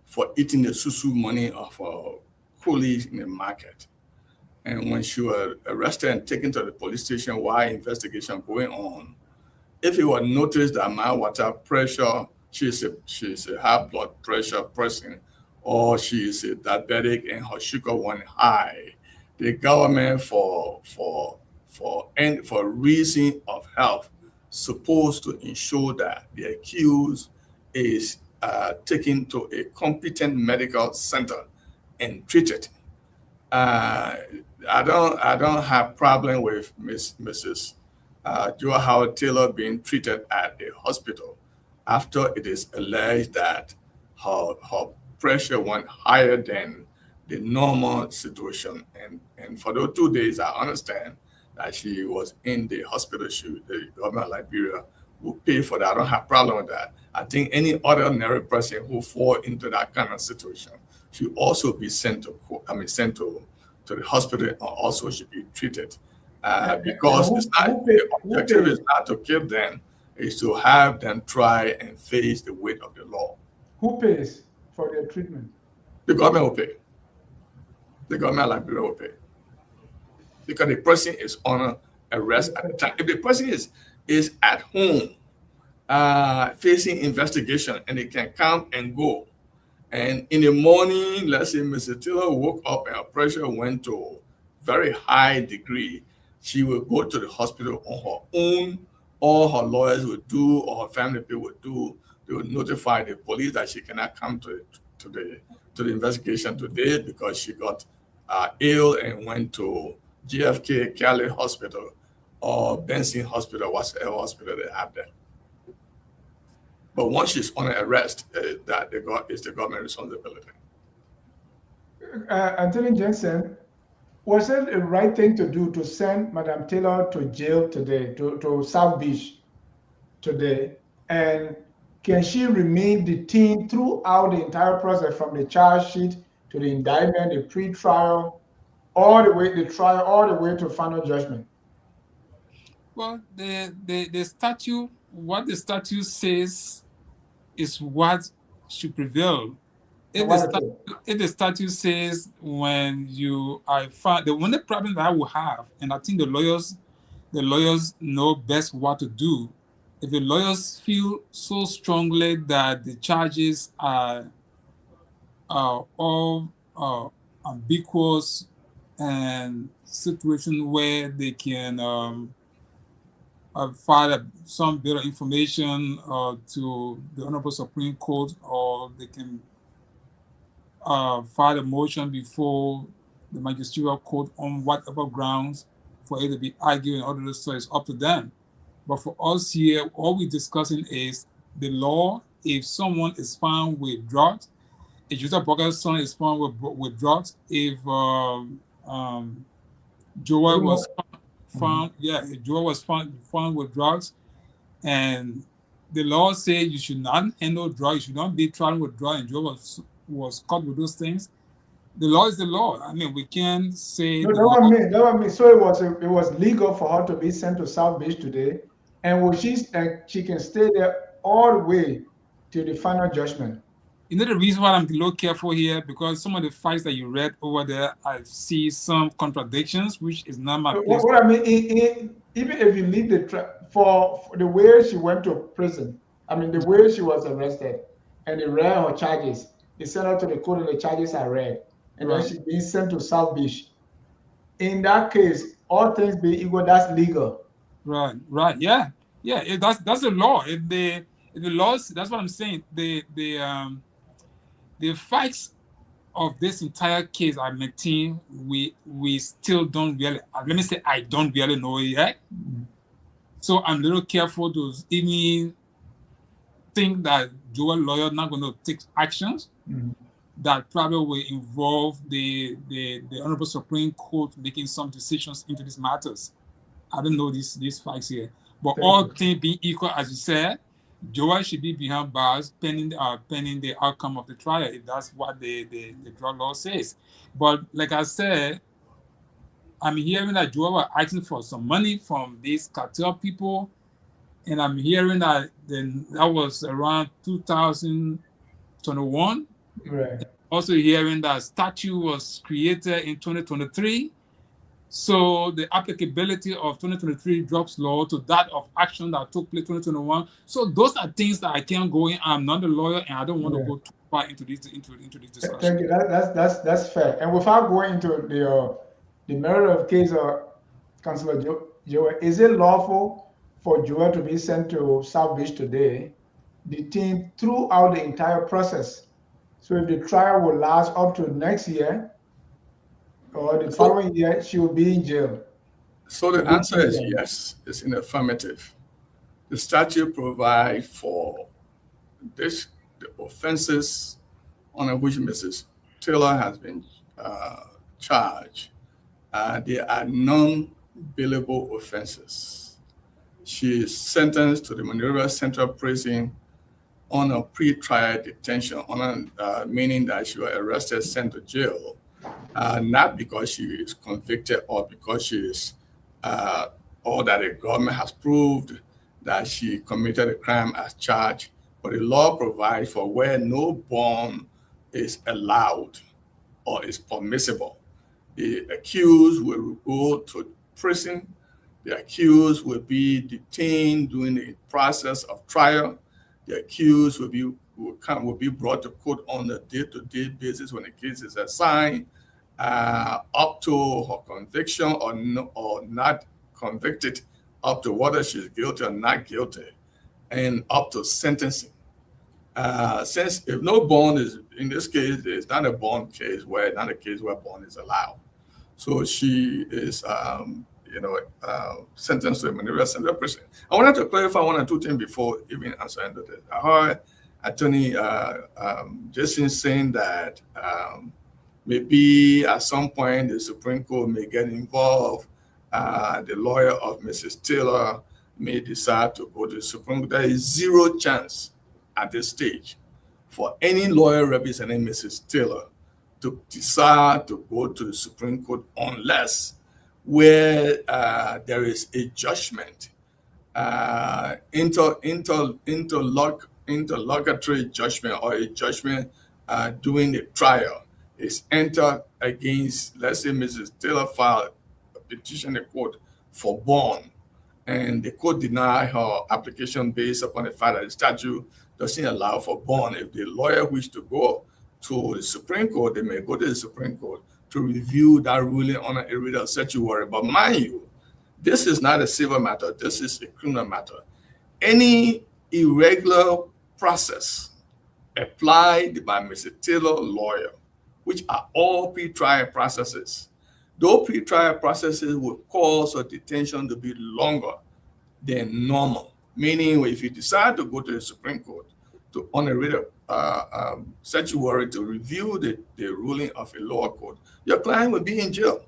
S3: for eating the susu money of a coolie in the market. And when she was arrested and taken to the police station while investigation going on, if it was noticed that my water pressure, she's a high blood pressure person, or she is a diabetic and her sugar went high, the government for reason of health supposed to ensure that the accused is taken to a competent medical center and treated. I don't have problem with Mrs. Jayweh Howard Taylor being treated at a hospital after it is alleged that her pressure went higher than the normal situation. And for those 2 days, I understand that she was in the hospital. The government of Liberia will pay for that. I don't have problem with that. I think any ordinary person who fall into that kind of situation should also be sent to the hospital and also should be treated because the objective is not to kill them, is to have them try and face the weight of the law.
S2: Who pays for their treatment?
S3: The government will pay. The government of Liberia will pay. Because the person is on arrest at the time. If the person is is at home facing investigation, and it can come and go. And in the morning, let's say Mr. Taylor woke up and her pressure went to very high degree, she will go to the hospital on her own. All her lawyers would do, or her family people would do, they would notify the police that she cannot come to the investigation today because she got ill and went to GFK, Cali Hospital, or Benson Hospital, whatever hospital they have there. But once she's under arrest, that is the government responsibility.
S2: Anthony Jensen, was it the right thing to do to send Madam Taylor to jail today, to South Beach today? And can she remain detained throughout the entire process, from the charge sheet to the indictment, the pre-trial, all the way, the trial, all the way to final judgment?
S5: Well, the statute, what the statute says is what should prevail. If the statute says when you are found, the only problem that I will have, and I think the lawyers know best what to do. If the lawyers feel so strongly that the charges are all ambiguous and situation where they can file some bit of information to the Honorable Supreme Court, or they can file a motion before the magisterial court on whatever grounds for it to be argued and all of this, so it's up to them. But for us here, all we're discussing is the law. If someone is found with drugs, if Joseph Booker's son is found with drugs, if Jayweh was found, if Jayweh was found with drugs, and the law says you should not handle drugs, you should not be traveling with drugs, and Jayweh was caught with those things. The law is the law. I mean, we can't say.
S2: No, that was me. So it was legal for her to be sent to South Beach today, and she can stay there all the way to the final judgment.
S5: You know the reason why I'm a little careful here, because some of the facts that you read over there, I see some contradictions, which is not my place.
S2: What I mean, even if you leave for the way she went to prison, I mean the way she was arrested, and they read her charges, they sent her to the court and the charges are read, and then she's being sent to South Beach. In that case, all things being equal, that's legal.
S5: Right, yeah. That's the law. If the laws, that's what I'm saying. The facts of this entire case, I maintain, we still don't really. Let me say, I don't really know it yet. So I'm a little careful to even think that Jayweh lawyer not going to take actions that probably will involve the Honorable Supreme Court making some decisions into these matters. I don't know these facts here, but all things being equal, as you said, Jayweh should be behind bars pending the outcome of the trial, if that's what the drug law says. But like I said, I'm hearing that Jayweh was asking for some money from these cartel people, and I'm hearing that that was around 2021.
S2: Right.
S5: Also hearing that statute was created in 2023. So the applicability of 2023 drugs law to that of action that took place 2021. So those are things that I can't go in. I'm not a lawyer, and I don't want to go too far into this discussion.
S2: Thank you. That's fair. And without going into the merit of case, Councillor Jayweh, is it lawful for Jayweh to be sent to South Beach today, detained throughout the entire process? So if the trial will last up to next year, or the following year, she will be in jail.
S3: So the answer is yes. It's in the affirmative. The statute provides for the offenses on which Mrs. Taylor has been charged. They are non-bailable offenses. She is sentenced to the Monrovia Central Prison on a pre-trial detention, meaning that she was arrested, sent to jail. Not because she is convicted or because she is, or that the government has proved that she committed a crime as charged, but the law provides for where no bond is allowed or is permissible. The accused will go to prison The accused will be detained during the process of trial. The accused will be brought to court on a day-to-day basis when the case is assigned, up to her conviction or or not convicted, up to whether she's guilty or not guilty, and up to sentencing. Since if no bond is in this case, it's not a bond case where not a case where bond is allowed. So she is, sentenced to a maneuver center prison. I wanted to clarify one or two things before even answering this. I heard Attorney Jason saying that maybe at some point the Supreme Court may get involved. The lawyer of Mrs. Taylor may decide to go to the Supreme Court. There is zero chance at this stage for any lawyer representing Mrs. Taylor to decide to go to the Supreme Court unless where there is a judgment, interlocutory judgment or a judgment during the trial is entered against, let's say Mrs. Taylor filed a petition in the court for bond, and the court denied her application based upon the fact that the statute doesn't allow for bond. If the lawyer wishes to go to the Supreme Court, they may go to the Supreme Court to review that ruling on an writ of certiorari. But mind you, this is not a civil matter. This is a criminal matter. Any irregular process applied by Mr. Taylor lawyer, which are all pre-trial processes, those pre-trial processes will cause a detention to be longer than normal. Meaning, if you decide to go to the Supreme Court to on a writ of certiorari to review the ruling of a lower court, your client will be in jail.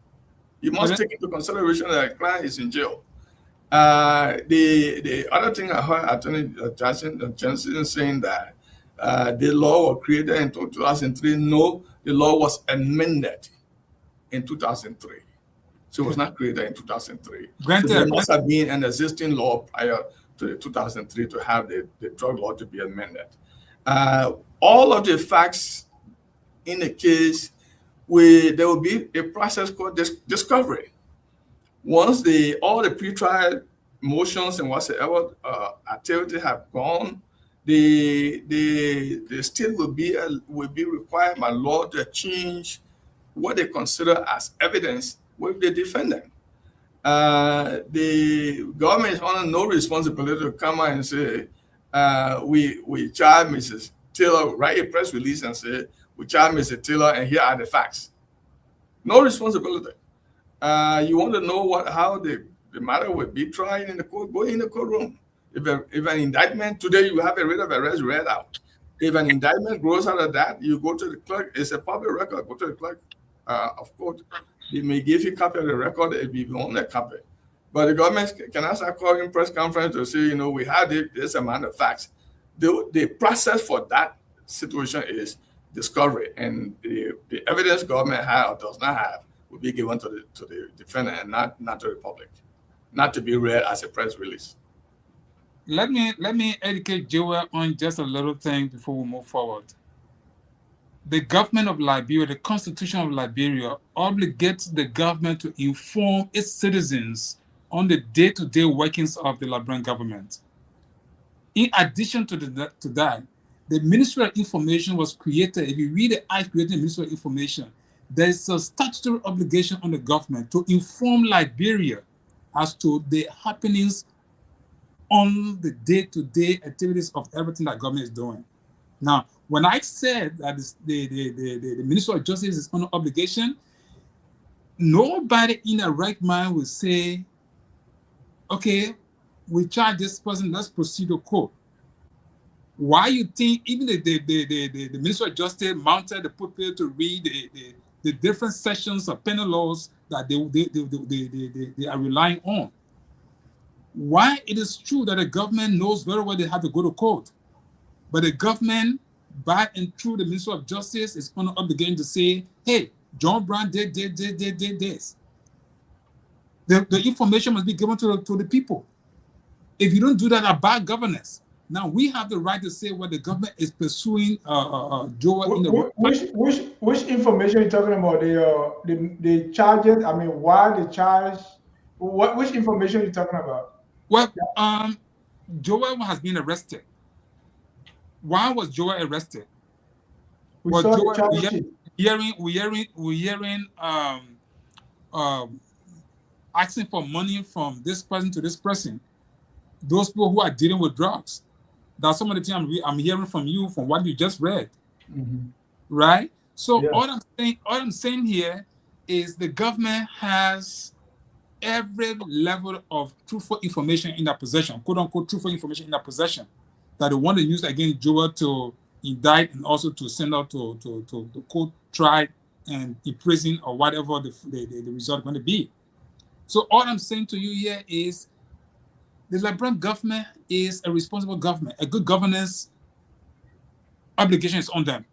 S3: You must take into consideration that your client is in jail. The other thing I heard Attorney Johnson saying that the law was created in 2003. No, the law was amended in 2003. So it was not created in 2003. So there must have been an existing law prior to the 2003 to have the drug law to be amended. All of the facts in the case, there will be a process called discovery. Once all the pretrial motions and whatsoever activity have gone, the state will be required by law to change what they consider as evidence with the defendant. The government is under no responsibility to come out and say, we charge Mrs. Taylor, write a press release and say, we charge Mr. Taylor and here are the facts. No responsibility. You want to know how the matter will be tried in the court, go in the courtroom. If an indictment, today you have a writ of arrest read out. If an indictment grows out of that, you go to the clerk, it's a public record, go to the clerk of court. They may give you a copy of the record if you own a copy. But the government can also call in press conference to say, we had this amount of facts. The process for that situation is discovery, and the evidence government has or does not have will be given to the defendant and not to the public, not to be read as a press release.
S5: Let me educate Jayweh on just a little thing before we move forward. The government of Liberia, the Constitution of Liberia, obligates the government to inform its citizens on the day-to-day workings of the Liberian government. In addition to that, the Ministry of Information was created. If you read the Act creating the Ministry of Information, there is a statutory obligation on the government to inform Liberia as to the happenings on the day-to-day activities of everything that government is doing. Now, when I said that the Ministry of Justice is under obligation, nobody in a right mind will say, okay, we charge this person, let's proceed to court. Why you think even the Ministry of Justice mounted the pulpit to read the different sections of penal laws that they are relying on? Why it is true that the government knows very well they have to go to court, but the government, by and through the Ministry of Justice, is under obligation to say, hey, John Brown did this. The information must be given to the people. If you don't do that, are bad governance. Now we have the right to say what the government is pursuing. Jayweh in the
S2: which information are you talking about? The charges. I mean, why the charge? Which information are you talking about?
S5: Well, Jayweh has been arrested. Why was Jayweh arrested?
S2: We
S5: Was
S2: saw the
S5: Jayweh
S2: charge sheet.
S5: we hearing asking for money from this person to this person? Those people who are dealing with drugs. That's some of the things I'm hearing from you from what you just read, right? So
S2: Yeah.
S5: all I'm saying here is the government has every level of truthful information in their possession, quote unquote truthful information in their possession, that they want to use against Jayweh to indict and also to send out to the court, try and imprison or whatever the result is going to be. So all I'm saying to you here is the Liberian government is a responsible government. A good governance obligation is on them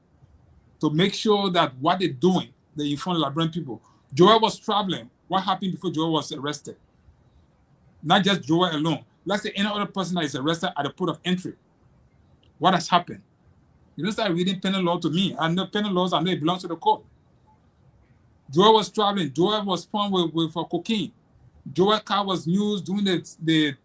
S5: to make sure that what they're doing, they inform the Liberian people. Jayweh was traveling. What happened before Jayweh was arrested? Not just Jayweh alone. Let's say any other person that is arrested at the port of entry. What has happened? You don't start reading penal law to me. I know penal laws, I know it belongs to the court. Jayweh was traveling. Jayweh was found with cocaine. Jayweh car was used doing the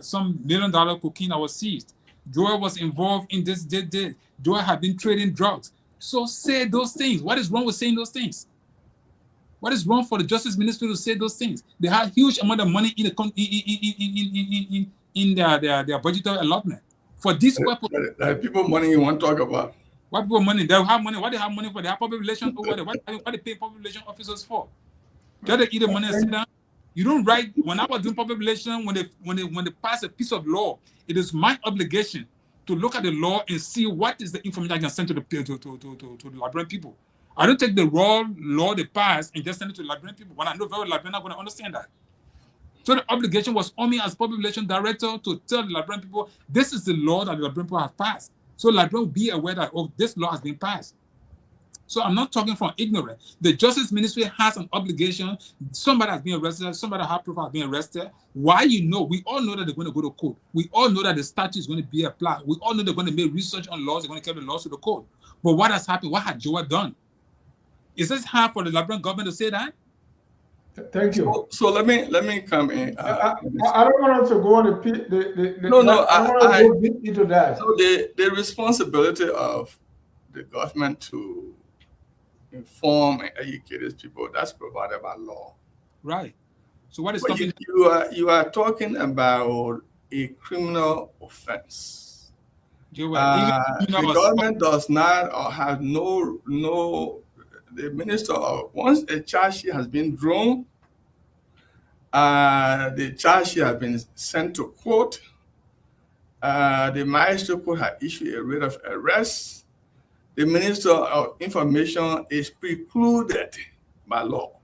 S5: some $1 million cocaine that was seized. Jayweh was involved in this. Jayweh had been trading drugs. So say those things. What is wrong with saying those things? What is wrong for the Justice Ministry to say those things? They have huge amount of money in the in their budgetary allotment for this purpose.
S3: There are people money you want to talk about.
S5: What people money? They have money. What they have money for? They have public relations over there. What they pay public relation officers for? Just to eat the money and sit down. You don't write. When I was doing public relations, when they pass a piece of law, it is my obligation to look at the law and see what is the information I can send to the Liberian people. I don't take the raw law they pass and just send it to the Liberian people. When I know very well Liberian are going to understand that. So the obligation was on me as public relations director to tell the Liberian people, this is the law that the Liberian people have passed. So Liberian will be aware that, oh, this law has been passed. So I'm not talking from ignorance. The Justice Ministry has an obligation. Somebody has been arrested. Somebody has proof has been arrested. Why we all know that they're going to go to court. We all know that the statute is going to be applied. We all know they're going to make research on laws. They're going to carry the laws to the court. But what has happened? What had Jayweh done? Is this hard for the Liberian government to say that?
S2: Thank you.
S3: So let me come in.
S2: I don't want us to go on
S3: I
S2: go deep into that.
S3: So the responsibility of the government to inform and educate its people, that's provided by law.
S5: Right. So what is
S3: but
S5: stopping
S3: you are talking about a criminal offense. The government does not or has no the minister, once a charge sheet has been drawn, the charge sheet has been sent to court, the magistrate court has issued a writ of arrest, the Minister of Information is precluded by law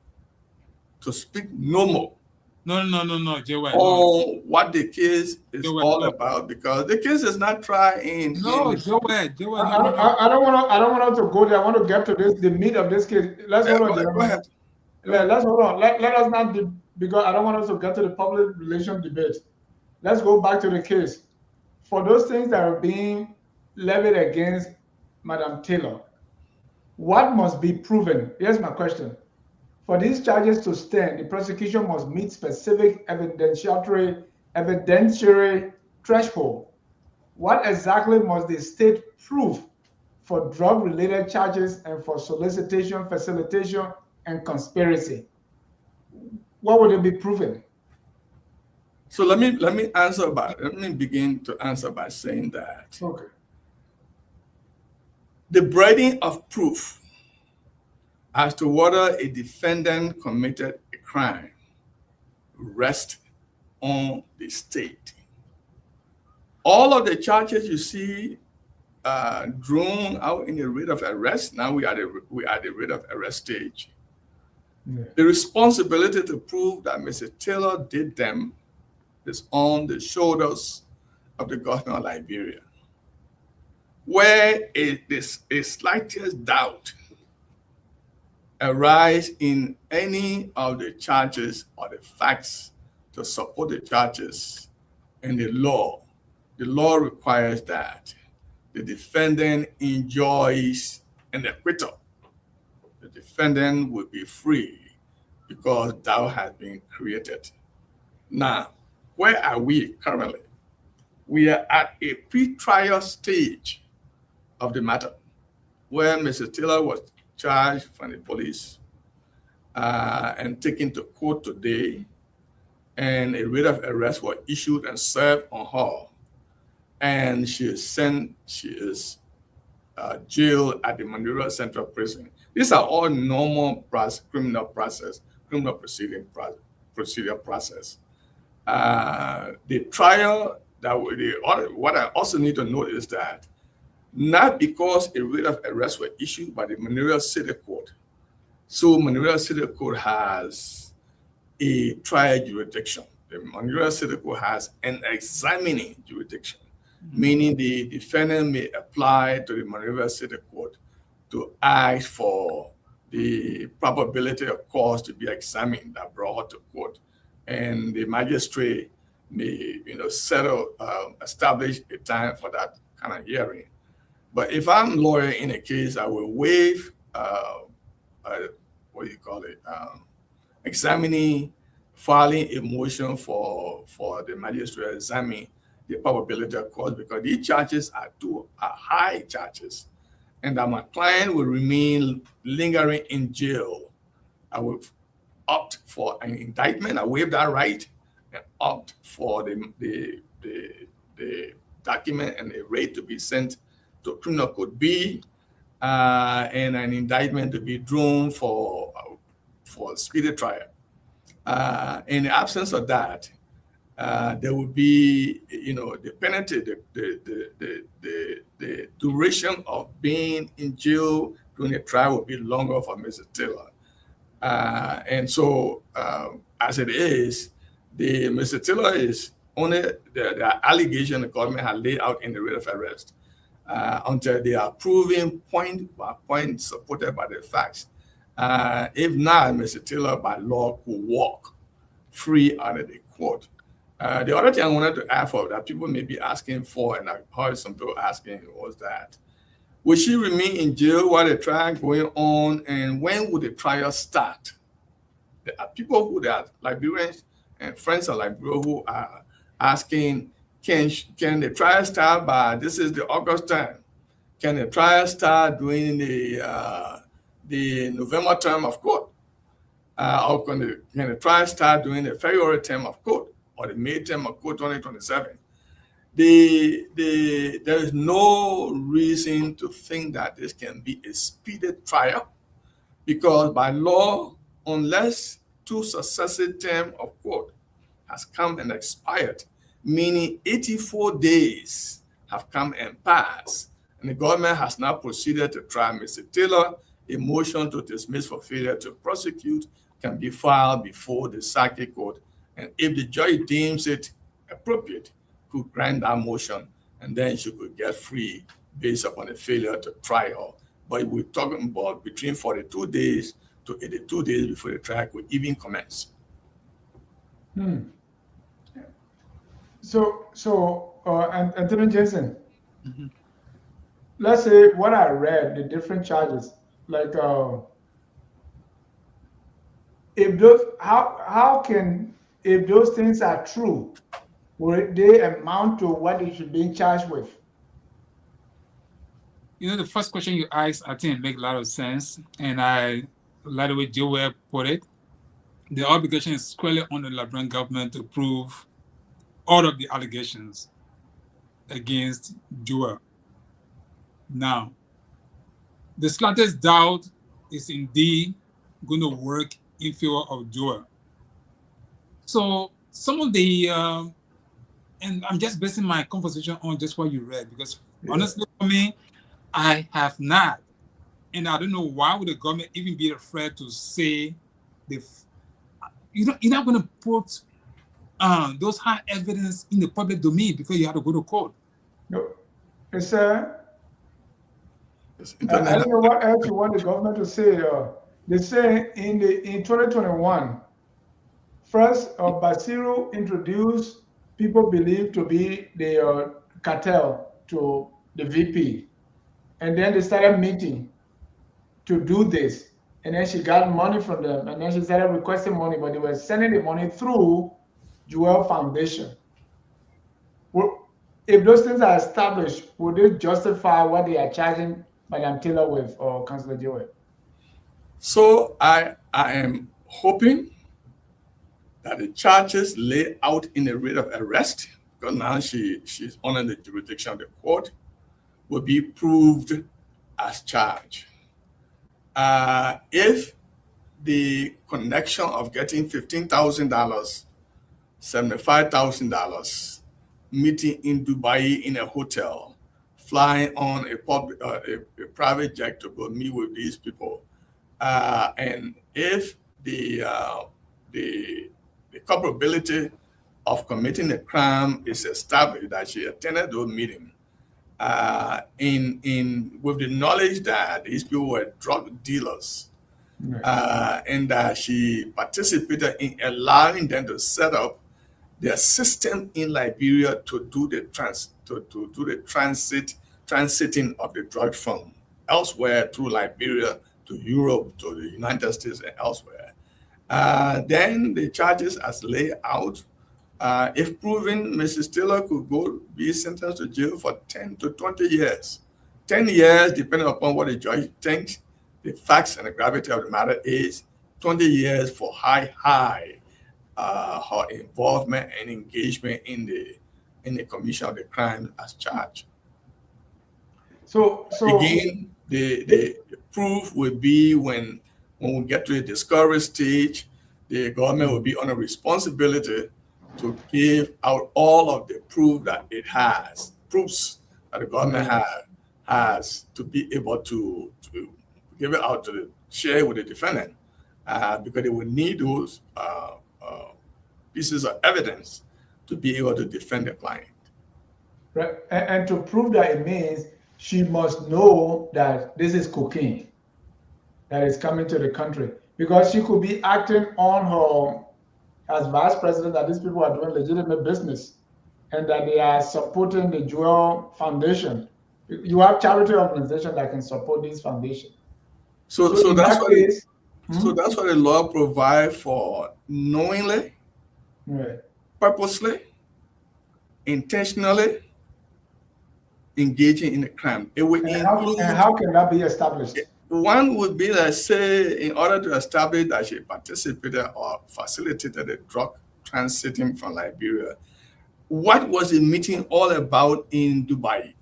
S3: to speak no more.
S5: No, Jayweh.
S3: On what the case is all about, because the case is not tried in.
S5: Jayweh.
S2: I don't want us to go there. I want to get to the meat of this case. Let's hold on.
S3: Go ahead.
S2: Let's hold on. Let us not because I don't want us to get to the public relations debate. Let's go back to the case. For those things that are being levied against Madam Taylor, what must be proven? Here's my question. For these charges to stand, the prosecution must meet specific evidentiary threshold. What exactly must the state prove for drug-related charges and for solicitation, facilitation, and conspiracy? What would it be proven?
S3: So let me begin to answer by saying that the burden of proof as to whether a defendant committed a crime rests on the state. All of the charges you see drawn out in the writ of arrest, now we are at the writ of arrest stage. Yeah. The responsibility to prove that Mr. Taylor did them is on the shoulders of the government of Liberia. Where a slightest doubt arise in any of the charges or the facts to support the charges in the law requires that the defendant enjoys an acquittal. The defendant will be free because thou hast been created. Now, where are we currently? We are at a pre-trial stage of the matter where Mr. Taylor was charged from the police and taken to court today, and a writ of arrest was issued and served on her, and she is jailed at the Mandela Central Prison. These are all normal criminal procedure process. The trial what I also need to note is that not because a writ of arrest was issued by the Mandela City Court, so Mandela City Court has a trial jurisdiction. The Mandela City Court has an examining jurisdiction, meaning the defendant may apply to the Mandela City Court to ask for the probability of cause to be examined that brought her to court, and the magistrate may, establish a time for that kind of hearing. But if I'm lawyer in a case, I will waive examining, filing a motion for the magistrate to examine the probability of cause, because these charges are high charges, and that my client will remain lingering in jail. I will opt for an indictment. I waive that right and opt for the document and the rate to be sent to criminal code B, and an indictment to be drawn for speedy trial. In the absence of that, there will be, the penalty, the duration of being in jail during the trial will be longer for Mr. Taylor. And so, as it is, Mr. Taylor is only the allegation the government has laid out in the writ of arrest until they are proven point by point, supported by the facts. If not, Mr. Taylor, by law, could walk free out of the court. The other thing I wanted to add for that people may be asking for, and I heard some people asking, was that will she remain in jail while the trial going on, and when would the trial start? There are people who are Liberians and friends of Liberia who are asking, can the trial start by, this is the August time, can the trial start during the November term of court? Or can the trial start during the February term of court or the May term of court 2027? There is no reason to think that this can be a speedy trial, because by law, unless 2 successive terms of court has come and expired, meaning 84 days have come and passed, and the government has now proceeded to try Mr. Taylor, a motion to dismiss for failure to prosecute can be filed before the circuit court, and if the judge deems it appropriate, could grant that motion, and then she could get free based upon the failure to trial. But we're talking about between 42 days to 82 days before the trial could even commence.
S2: So, Anthony Jensen, let's say what I read, the different charges, like if those things are true, will they amount to what they should be charged with?
S5: The first question you asked, I think it makes a lot of sense, and I like the way Jayweh put it. The obligation is squarely on the Liberian government to prove all of the allegations against Jayweh. Now, the slightest doubt is indeed going to work in favor of Jayweh. So some of the, and I'm just basing my conversation on just what you read, because honestly for me, I have not, and I don't know why would the government even be afraid to say you're not going to put those hard evidence in the public domain because you have to go to court.
S2: No, it's I don't know what else you want the government to say. They say in 2021, first Basiru introduced people believed to be the cartel to the VP, and then they started meeting to do this. and then she got money from them, and then she started requesting money, but they were sending the money through Jayweh Foundation. If those things are established, would it justify what they are charging Madam Taylor with or Councillor Jayweh?
S3: So I am hoping that the charges lay out in the rate of arrest, because now she's under the jurisdiction of the court, will be proved as charged. If the connection of getting $15,000, $75,000, meeting in Dubai in a hotel, flying on a private jet to go meet with these people, and if the culpability of committing a crime is established, that she attended those meetings, with the knowledge that these people were drug dealers, and that she participated in allowing them to set up their system in Liberia to do the transiting of the drug from elsewhere through Liberia to Europe, to the United States, and elsewhere. Then the charges as laid out, if proven, Mrs. Taylor could be sentenced to jail for 10 to 20 years. 10 years, depending upon what the judge thinks the facts and the gravity of the matter is. 20 years for her involvement and engagement in the commission of the crime as charged.
S2: So
S3: again, the proof will be when we get to the discovery stage, the government will be on a responsibility to give out all of the proof that it has, proofs that the government has to be able to give it out to share with the defendant, because they will need those pieces of evidence to be able to defend the client.
S2: Right. And to prove that, it means she must know that this is cocaine that is coming to the country, because she could be acting on her as vice president that these people are doing legitimate business and that they are supporting the Jayweh Foundation. You have charity organizations that can support this foundation.
S3: So that's what so that's what the law provides for: knowingly,
S2: right,
S3: purposely, intentionally engaging in a crime. It would include.
S2: And how can that be established?
S3: One would be that, say, in order to establish that she participated or facilitated the drug transiting from Liberia, what was the meeting all about in Dubai?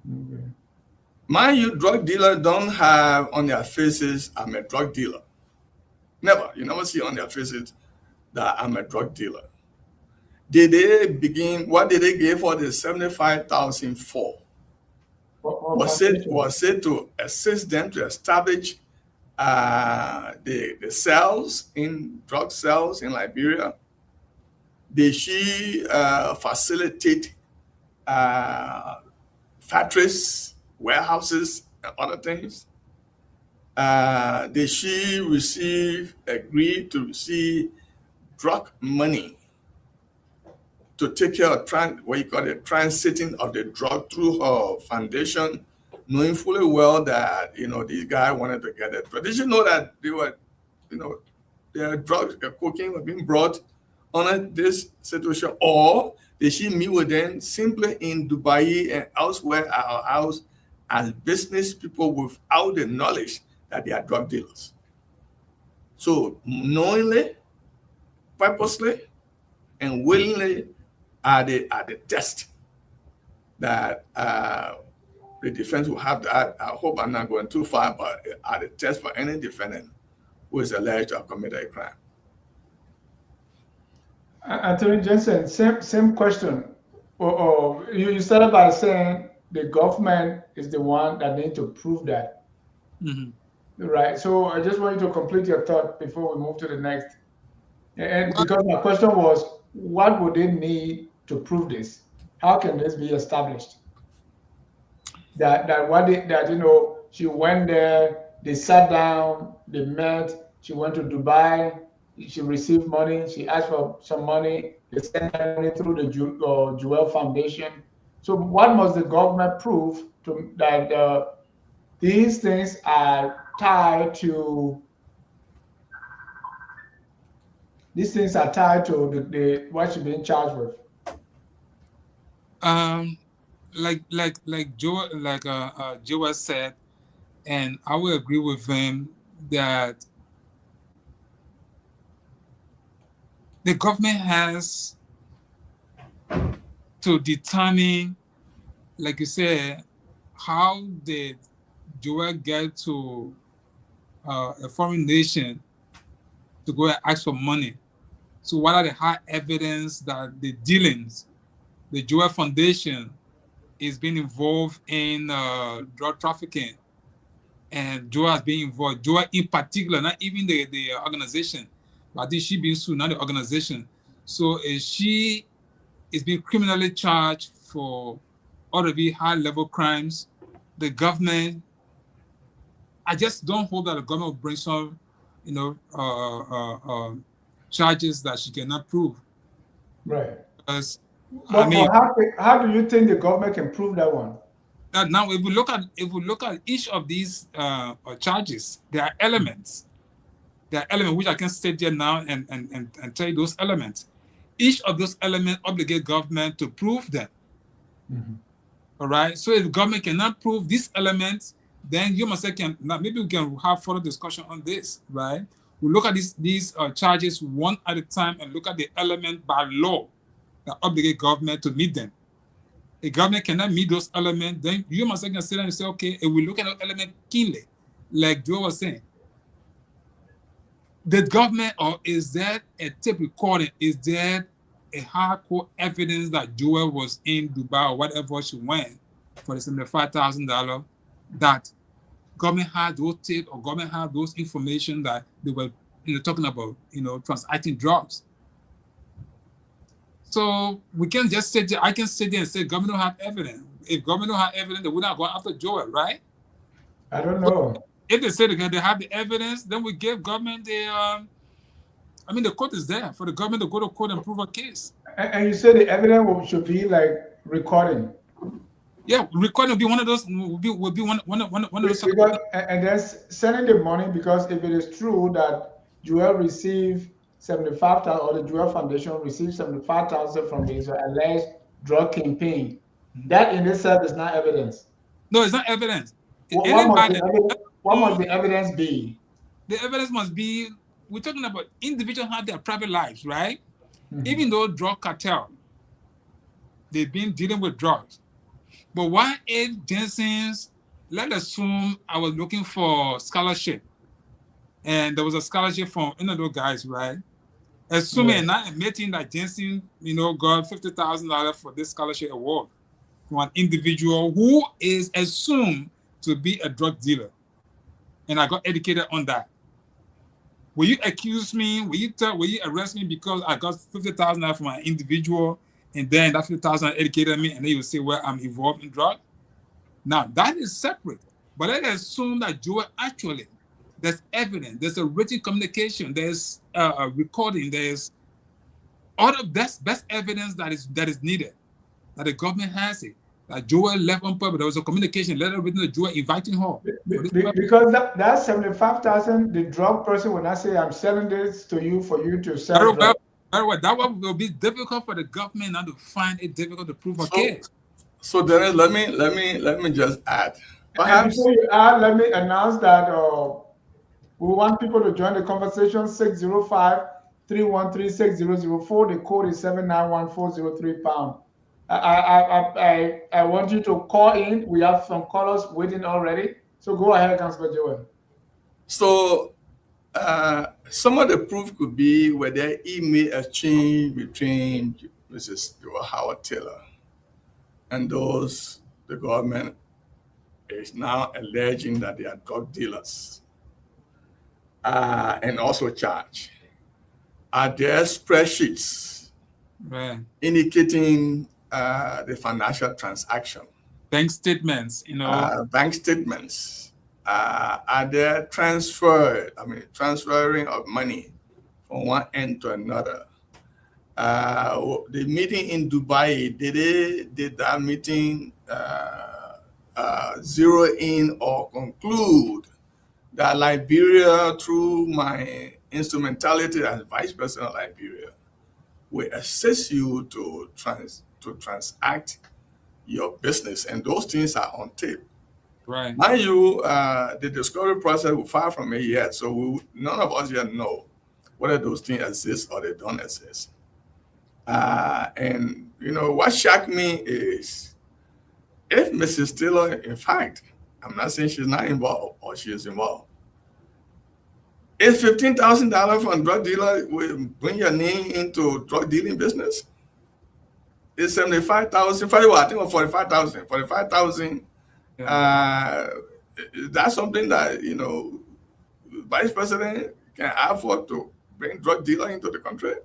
S2: Okay.
S3: Mind you, drug dealers don't have on their faces, I'm a drug dealer. Never. You never see on their faces that I'm a drug dealer. Did they begin, what did they give for the 75,000 for? Was it to assist them to establish the cells in drug cells in Liberia? Did she facilitate factories, warehouses, and other things? Did she agree to receive drug money to take care of transiting of the drug through her foundation, knowing fully well that these guys wanted to get it? But did you know that they were, their drugs, cocaine was being brought on this situation? Or did she meet with them simply in Dubai and elsewhere at her house as business people without the knowledge that they are drug dealers? So knowingly, purposely, and willingly are the test that the defense will have. I hope I'm not going too far, but are the test for any defendant who is alleged to have committed a crime.
S2: Attorney Jensen, same question. You started by saying the government is the one that needs to prove that. Mm-hmm. Right. So I just want you to complete your thought before we move to the next. And because my question was, what would they need to prove this? How can this be established? That she went there, they sat down, they met, she went to Dubai, she received money, she asked for some money, they sent money through the Jayweh Foundation. So what must the government prove that these things are tied to these things are tied to the what she's being charged with.
S5: Like Jayweh said, and I will agree with him that the government has to determine, like you said, how did Jayweh get to a foreign nation to go and ask for money. So what are the hard evidence that the dealings, the Jayweh Foundation is being involved in drug trafficking, and Jayweh has been involved. Jayweh in particular, not even the organization, but I think she being sued, not the organization. So she is being criminally charged for all of the high-level crimes. The government, I just don't hope that the government will bring some, charges that she cannot prove.
S2: Right.
S5: Because
S2: But how do you think the government can prove that one?
S5: Now, if we look at each of these charges, there are elements. There are elements which I can state here now and tell you those elements. Each of those elements obligate government to prove them.
S2: Mm-hmm.
S5: All right. So if the government cannot prove these elements, then you must say, maybe we can have further discussion on this, right? We look at these charges one at a time and look at the element by law that obligate government to meet them. If government cannot meet those elements, then you must sit down and say, okay, if we look at the element keenly, like Joe was saying, the government, or is there a tape recording? Is there a hardcore evidence that Jayweh was in Dubai or whatever she went for the $75,000 that government had those tapes or government had those information that they were talking about, transacting drugs? So we can just sit there, I can sit there and say government don't have evidence. If government don't have evidence, they would not go after Jayweh, right?
S2: I don't know.
S5: If they say they have the evidence, then we give government the court is there for the government to go to court and prove a case.
S2: And you say the evidence should be like recording.
S5: Yeah, recording will be one of those. Will be one of those.
S2: Because, and then sending the money, because if it is true that Jayweh received 75,000, or the Jayweh Foundation received 75,000 from the alleged drug campaign, that in itself is not evidence.
S5: No, it's not evidence.
S2: What must the evidence be?
S5: The evidence must be, we're talking about individuals have their private lives, right?
S2: Mm-hmm.
S5: Even though drug cartel, they've been dealing with drugs. But why if Jensen's, let's assume I was looking for scholarship and there was a scholarship from those guys, right? Assuming and not admitting that Jensen, got $50,000 for this scholarship award from an individual who is assumed to be a drug dealer. And I got educated on that. Will you accuse me? Will you arrest me because I got $50,000 from an individual, and then that $50,000 educated me, and then you say, well, I'm involved in drugs? Now that is separate. But let's assume that Jayweh actually, there's evidence, there's a written communication, there's a recording, there's all of best evidence that is needed, that the government has it. That Jayweh left on purpose. There was a communication letter written to Jayweh inviting her.
S2: Because that 75,000, the drug person will not say, I'm selling this to you for you to sell drugs.
S5: That one will be difficult for the government now to find it difficult to prove a case.
S3: So Dennis, let me just add.
S2: And before you add, let me announce that we want people to join the conversation. 605-313-6004. The code is 791-403#. I want you to call in. We have some callers waiting already. So go ahead, Councilor Jayweh.
S3: So some of the proof could be where there email exchange between Mrs. Howard Taylor and those the government is now alleging that they are drug dealers and also charged. Are there spreadsheets indicating the financial transaction?
S5: Bank statements,
S3: bank statements. Are there transferring of money from one end to another? The meeting in Dubai, did that meeting zero in or conclude that Liberia, through my instrumentality as vice president of Liberia, will assist you to transact your business, and those things are on tape.
S5: Right.
S3: Mind you, the discovery process will far from it yet, so none of us yet know whether those things exist or they don't exist. And what shocked me is if Mrs. Taylor, in fact, I'm not saying she's not involved or she is involved. If $15,000 from a drug dealer will bring your name into drug dealing business, it's 75,000. I think it was 45,000. 45,000.
S5: Yeah.
S3: That's something that vice president can afford to bring drug dealer into the country.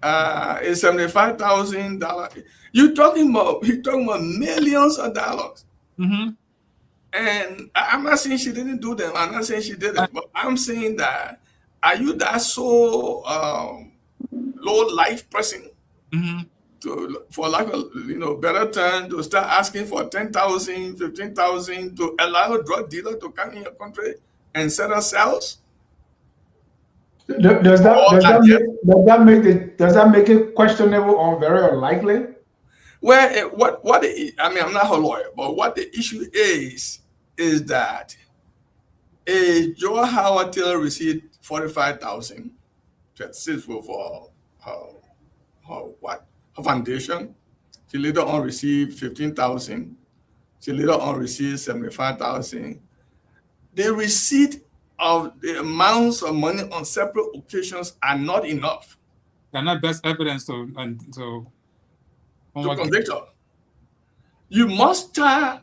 S3: It's $75,000. You're talking about millions of dollars.
S5: Mm-hmm.
S3: And I'm not saying she didn't do them. I'm not saying she didn't, but I'm saying that are you that so low life person
S5: Mm-hmm.
S3: to, for lack of better term, to start asking for 10,000, 15,000 to allow a drug dealer to come in your country and set up cells?
S2: Does that make it questionable or very unlikely?
S3: Well, I mean, I'm not a lawyer, but what the issue is that Joe Howard Taylor received 45,000 to assist for her foundation. She later on received 15,000. She later on received 75,000. The receipt of the amounts of money on separate occasions are not enough
S5: They're not best evidence to
S3: convict her. You must tie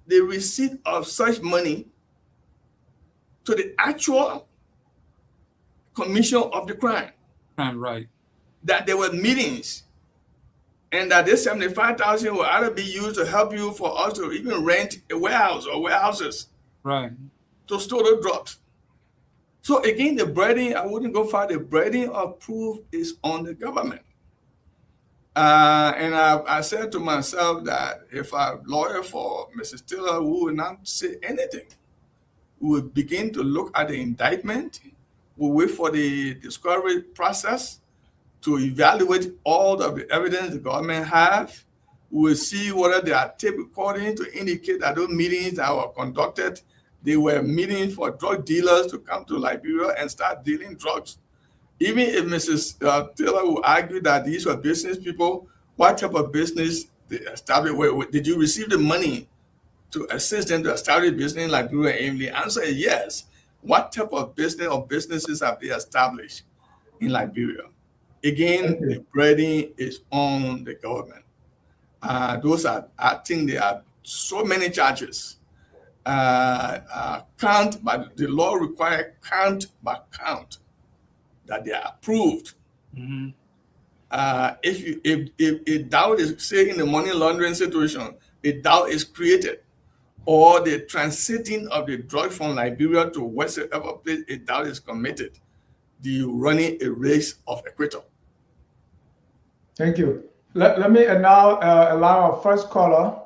S3: the receipt of such money to the actual commission of the crime.
S5: Right.
S3: That there were meetings, and that this 75,000 will either be used to help you for us to even rent a warehouse or warehouses
S5: Right.
S3: to store the drugs. So again, the burden, I wouldn't go far, the burden of proof is on the government. And I said to myself that if a lawyer for Mrs. Taylor who will not say anything, we will begin to look at the indictment, we'll wait for the discovery process to evaluate all of the evidence the government have. We'll see whether there are tape recordings to indicate that those meetings that were conducted, they were meetings for drug dealers to come to Liberia and start dealing drugs. Even if Mrs. Taylor will argue that these were business people, what type of business they established? Did you receive the money to assist them to establish business in Liberia? And the answer is yes. What type of business or businesses have they established in Liberia? Again, the burden is on the government. I think there are so many charges. Count, but the law requires count by count that they are approved.
S5: Mm-hmm.
S3: If doubt is, say, in the money laundering situation, a doubt is created, or the transiting of the drug from Liberia to whatsoever place a doubt is committed, you're running a race of acquittal.
S2: Thank you. Let me now allow our first caller,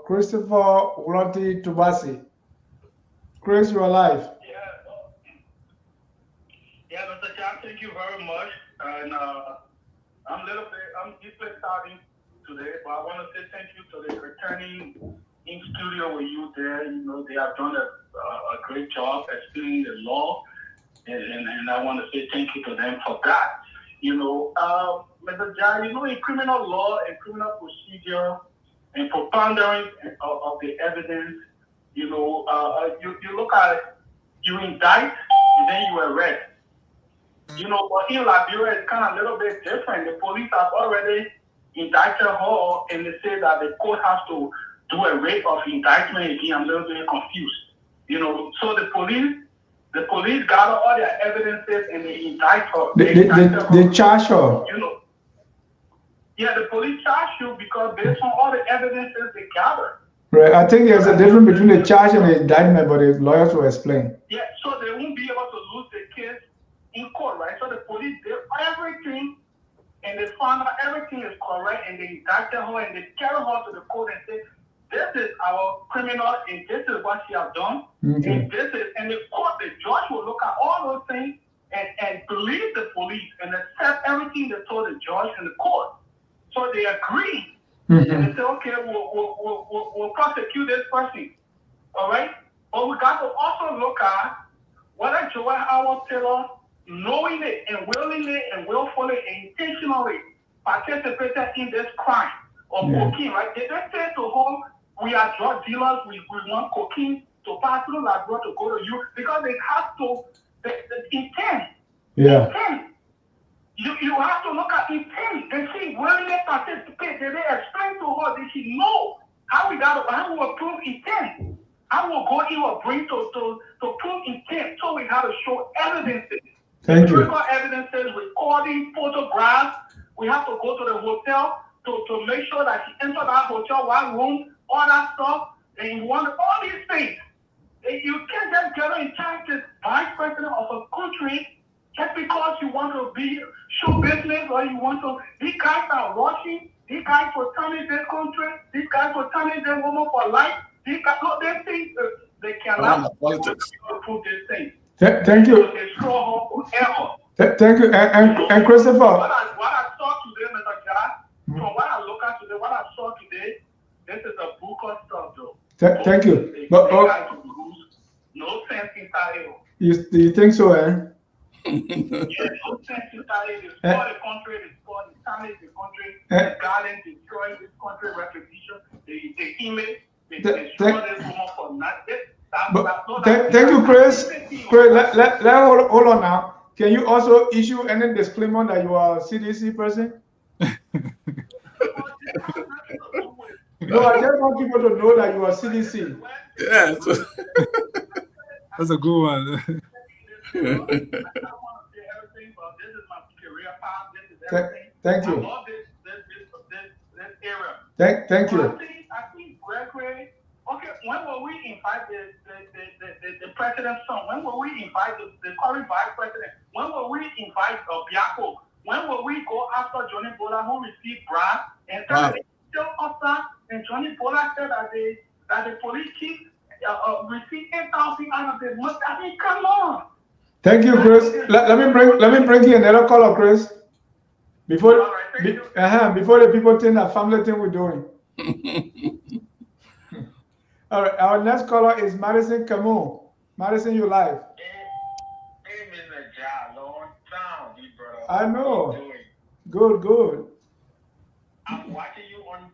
S2: Christopher Wulati Tubasi. Chris, you're alive.
S6: Yeah, Mr. John, thank you very much. And I'm deeply saddened today, but I want to say thank you to the returning in studio with you there. They have done a great job explaining the law, and I want to say thank you to them for that. Mr. John, in criminal law and criminal procedure and propoundering of the evidence, you look at it, you indict and then you arrest. But in Liberia, it's kind of a little bit different. The police have already indicted her, and they say that the court has to do a rate of indictment again. I'm a little bit confused. So the police gather all their evidences and they indict her.
S2: They charge her.
S6: Yeah, the police charge you because based on all the evidences they gather.
S2: Right. I think there's a difference between the charge and the indictment, but the lawyers will explain.
S6: Yeah, so they won't be able to lose the case in court, right? So the police did everything, and they found out everything is correct, and they indicted her, and they carry her to the court and say, this is our criminal, and this is what she has done,
S2: Okay.
S6: and this is, and the court, the judge will look at all those things and believe the police and accept everything they told the judge and the court. So they agree, and they say, okay, we'll prosecute this person, all right? But we got to also look at whether Jayweh Howard Taylor knowingly and willingly and willfully and intentionally participated in this crime of cocaine, right? They didn't say to her, we are drug dealers, we want cocaine to pass through Labrador to go to you, because they have to, the intent.
S2: Yeah.
S6: Intent. You have to look at intent. Did she willingly participate? Did they explain to her? Did she know how we will prove intent? How will go in or bring to prove intent? So we have to show evidences.
S2: Thank you.
S6: Critical evidences, recording, photographs. We have to go to the hotel to make sure that she entered that hotel, one room, all that stuff. And you want all these things. You can't just get in charge as vice president of a country just because you want to be show business or you want to. These guys are rushing. These guys will turn this country. These guys will turn this woman for life. These guys, no, they think they cannot prove this thing.
S2: Thank you. Thank you. And Christopher.
S6: What I saw today, Mr. Jack, from what I look at today, what I saw today, this is a book of stuff, though.
S2: Thank you. But
S6: no sense inside it.
S2: You think so, eh?
S6: Yeah, no sense inside it. Destroy the country, destroy the damage the country, the garden, destroy this country reputation, the image, they destroy this woman for nothing.
S2: Thank you, Chris. Chris, let hold on now. Can you also issue any disclaimer that you are a CDC person? No, I just want people to know that you are CDC.
S3: Yeah.
S5: That's a good one.
S2: Thank you.
S6: I love this area.
S2: Thank you.
S6: I think Gregory. Okay, when will we invite the president's son? When will we invite the current vice president? When will we invite Biako? When will we go after Johnny Bola, who received bribe and still officer? And Johnny Bola said that the police chief received 8,000 out of the month. I mean, come on.
S2: Thank you, Chris. Let me bring you another caller, Chris. Before the people think that family thing we're doing. All right, our next caller is Madison Camus. Madison, you live.
S6: Hey, Mr. Ja, long time, big brother.
S2: I know. Good.
S6: I'm watching you on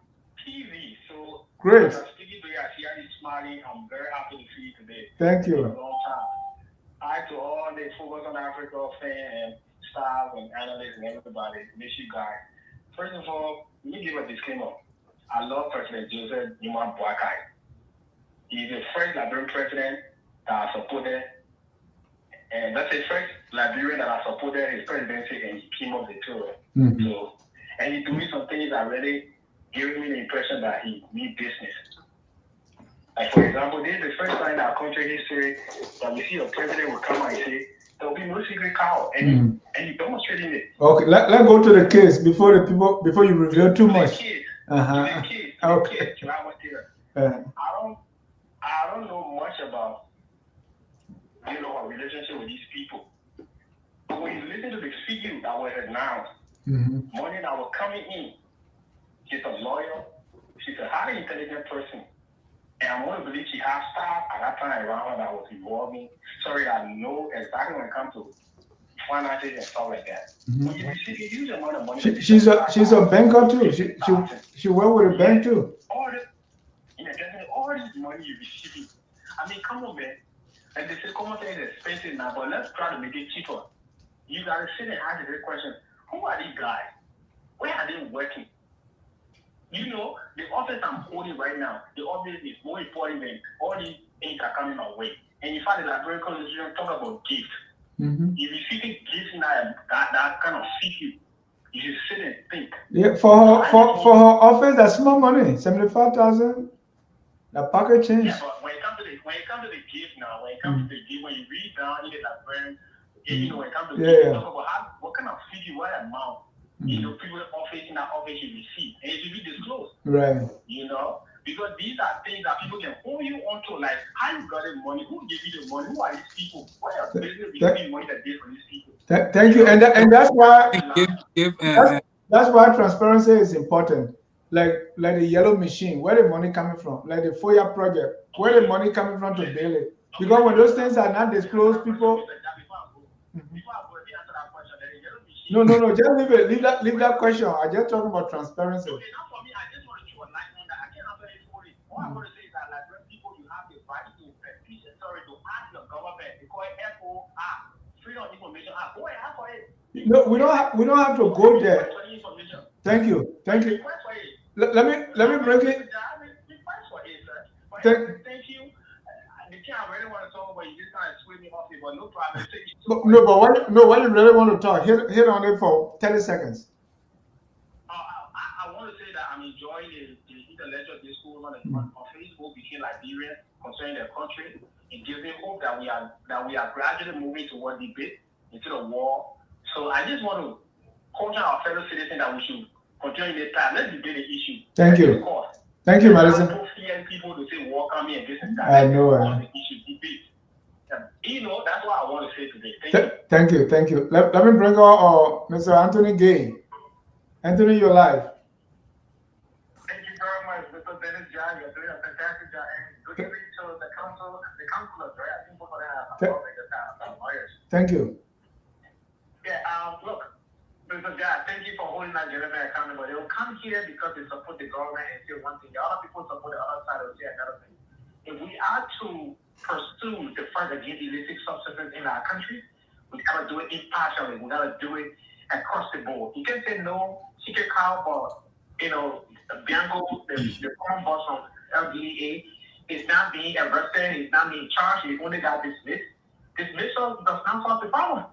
S6: TV, so
S2: great.
S6: I'm speaking to you. I see you smiling. I'm very happy to see you today.
S2: Thank you.
S6: For a long time. Hi to all the Focus on Africa fans and staff and analysts and everybody. Miss you guys. First of all, let me give a disclaimer. I love President Joseph Nima Boakai. He's the first Liberian president that I supported, and that's the first Liberian that I supported his presidency, and he came up the tour. So, and he's doing some things that really gave me the impression that he means business. Like, for example, this is the first time in our country history that we see a president will come and say, there will be no secret cow, and he demonstrating it. Okay,
S2: let go to the case before you reveal too much.
S6: Okay. I don't know much about our relationship with these people. But when you listen to the figure that was announced, morning I was coming in, she's a lawyer, she's a highly intelligent person. And I want to believe she has staff at that time around her that was involving. Sorry, I know exactly when it comes to finances and stuff like that. When you receive a huge amount of money,
S2: she's a banker too. She worked with a bank too.
S6: All this money you receive. I mean, come on, man. And they say common thing is expensive now, but let's try to make it cheaper. You gotta sit and ask the question: who are these guys? Where are they working? You know, the office I'm holding right now, the office is more important than all these things are coming our way. And in fact, the Liberian Constitution talk about gifts. If you see gifts now, that kind of fits you. You should sit and think.
S2: Yeah, for her office, that's small money, 75,000. The pocket change.
S6: Yeah, but when it comes to the gift now, when you read down in the Liberian, when it comes to gift, talk about what kind of fee, what amount, people office in that office you receive, and it should be disclosed.
S2: Right.
S6: You know, Because these are things that people can hold you onto, like how you got the money, who gave you the money, who are these people, what are business receiving money that they for these people.
S2: Thank you, and that's why
S5: Give
S2: that's why transparency is important. Like the yellow machine, where the money coming from? Like the FOIA project, where the money coming from to bail it? Because when those things are not disclosed, people. No, just leave it. Leave that question. I just talking about transparency.
S6: Okay, now for me, I just want to throw a light on that. I can't answer it for it. All I want to say is that, like, when people, you have the right to peace and sorry to ask your government. They call it FOR, Freedom of Information Act. Go ahead, ask for it.
S2: No, we don't have to go there. Thank you. Let me break it.
S6: Thank you. I really want to talk about you. Just kind of swing me off it, but no problem.
S2: When you really want to talk, hit on it for 30 seconds.
S6: I want to say that I'm enjoying the intellectual discourse on Facebook between Liberians concerning their country. It gives me hope that we are gradually moving toward debate instead of war. So I just want to caution our fellow citizens that we should continue this time. Let's debate the issue.
S2: Thank you. Thank you, Madison.
S6: People to say war coming and this and that.
S2: I know.
S6: The issue debate. That's what I want to say today.
S2: Thank you. Let me bring on Mr. Anthony Gay. Anthony, you're live.
S6: Thank you very much, Mr. Dennis John. You're doing a fantastic job. And good evening to the counselors, right? I think for that, lawyers.
S2: Thank you.
S6: Yeah, look, Mr. John, thank you for holding that gentleman accountable. They will come here because they support the government and say one thing. The other people support the other side and say another thing. If we are to pursue the fight against illicit substances in our country, we gotta do it impartially. We gotta do it across the board. You can say no, secret cow, but Bianco, the common boss from LDA, is not being arrested, is not being charged, he only got dismissed. Dismissal does not solve the problem.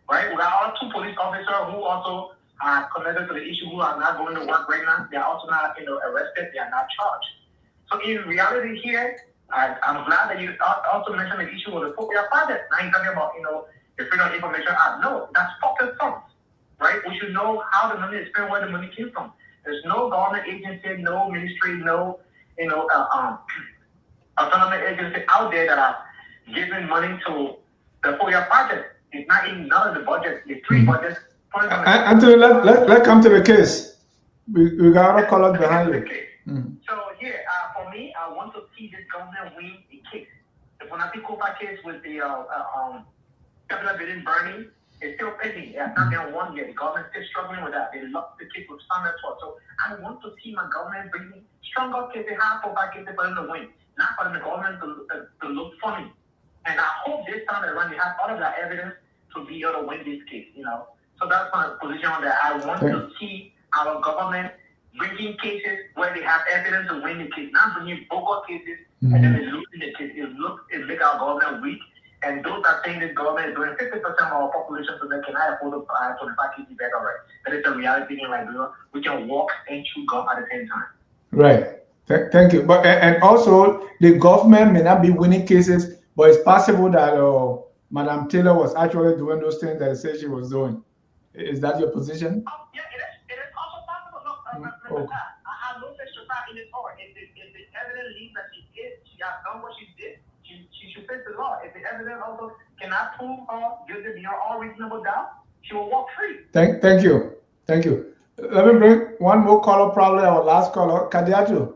S6: Right? We got all 2 police officers who also are connected to the issue who are not going to work right now. They are also not arrested, they are not charged. So in reality here, I'm glad that you also mentioned the issue of the FOIA project. Now you're talking about, the Freedom of Information Act. No, that's fucking funds, right? We should know how the money is spent, where the money came from. There's no government agency, no ministry, no, autonomous agency out there that are giving money to the FOIA project. It's not in none of the budget. The 3 budgets.
S2: Anthony, let's come to the case. We got a caller behind you.
S6: So here, for me, I want to see this government win the case. The Fonati-Kopa case with the capital building burning is still pending. It has not been won yet. The government is still struggling with that. They lost the case with Standard 12. So I want to see my government bringing stronger cases, high-profile cases for them to win, not for the government to look funny. And I hope this time around they have all of that evidence to be able to win this case. So that's my position on that. I want to see our government bringing cases where they have evidence to win the case, not bringing bogus cases and then they losing the case. It make our government weak. And those are saying this government is doing 50% of our population so they can afford to buy 25 kg better, right? That is the reality in Liberia. We can walk and chew gum at the same time.
S2: Right. Thank you. But and also the government may not be winning cases, but it's possible that Madam Taylor was actually doing those things that they said she was doing. Is that your position?
S6: Yeah, it is also possible. Look, I have no sexual fact in this court. If the evidence leads that she has done what she did, she should face the law. If the evidence also cannot prove her guilty beyond all reasonable doubt, she will walk free.
S2: Thank you. Let me bring one more caller, probably our last caller, Kadiatu.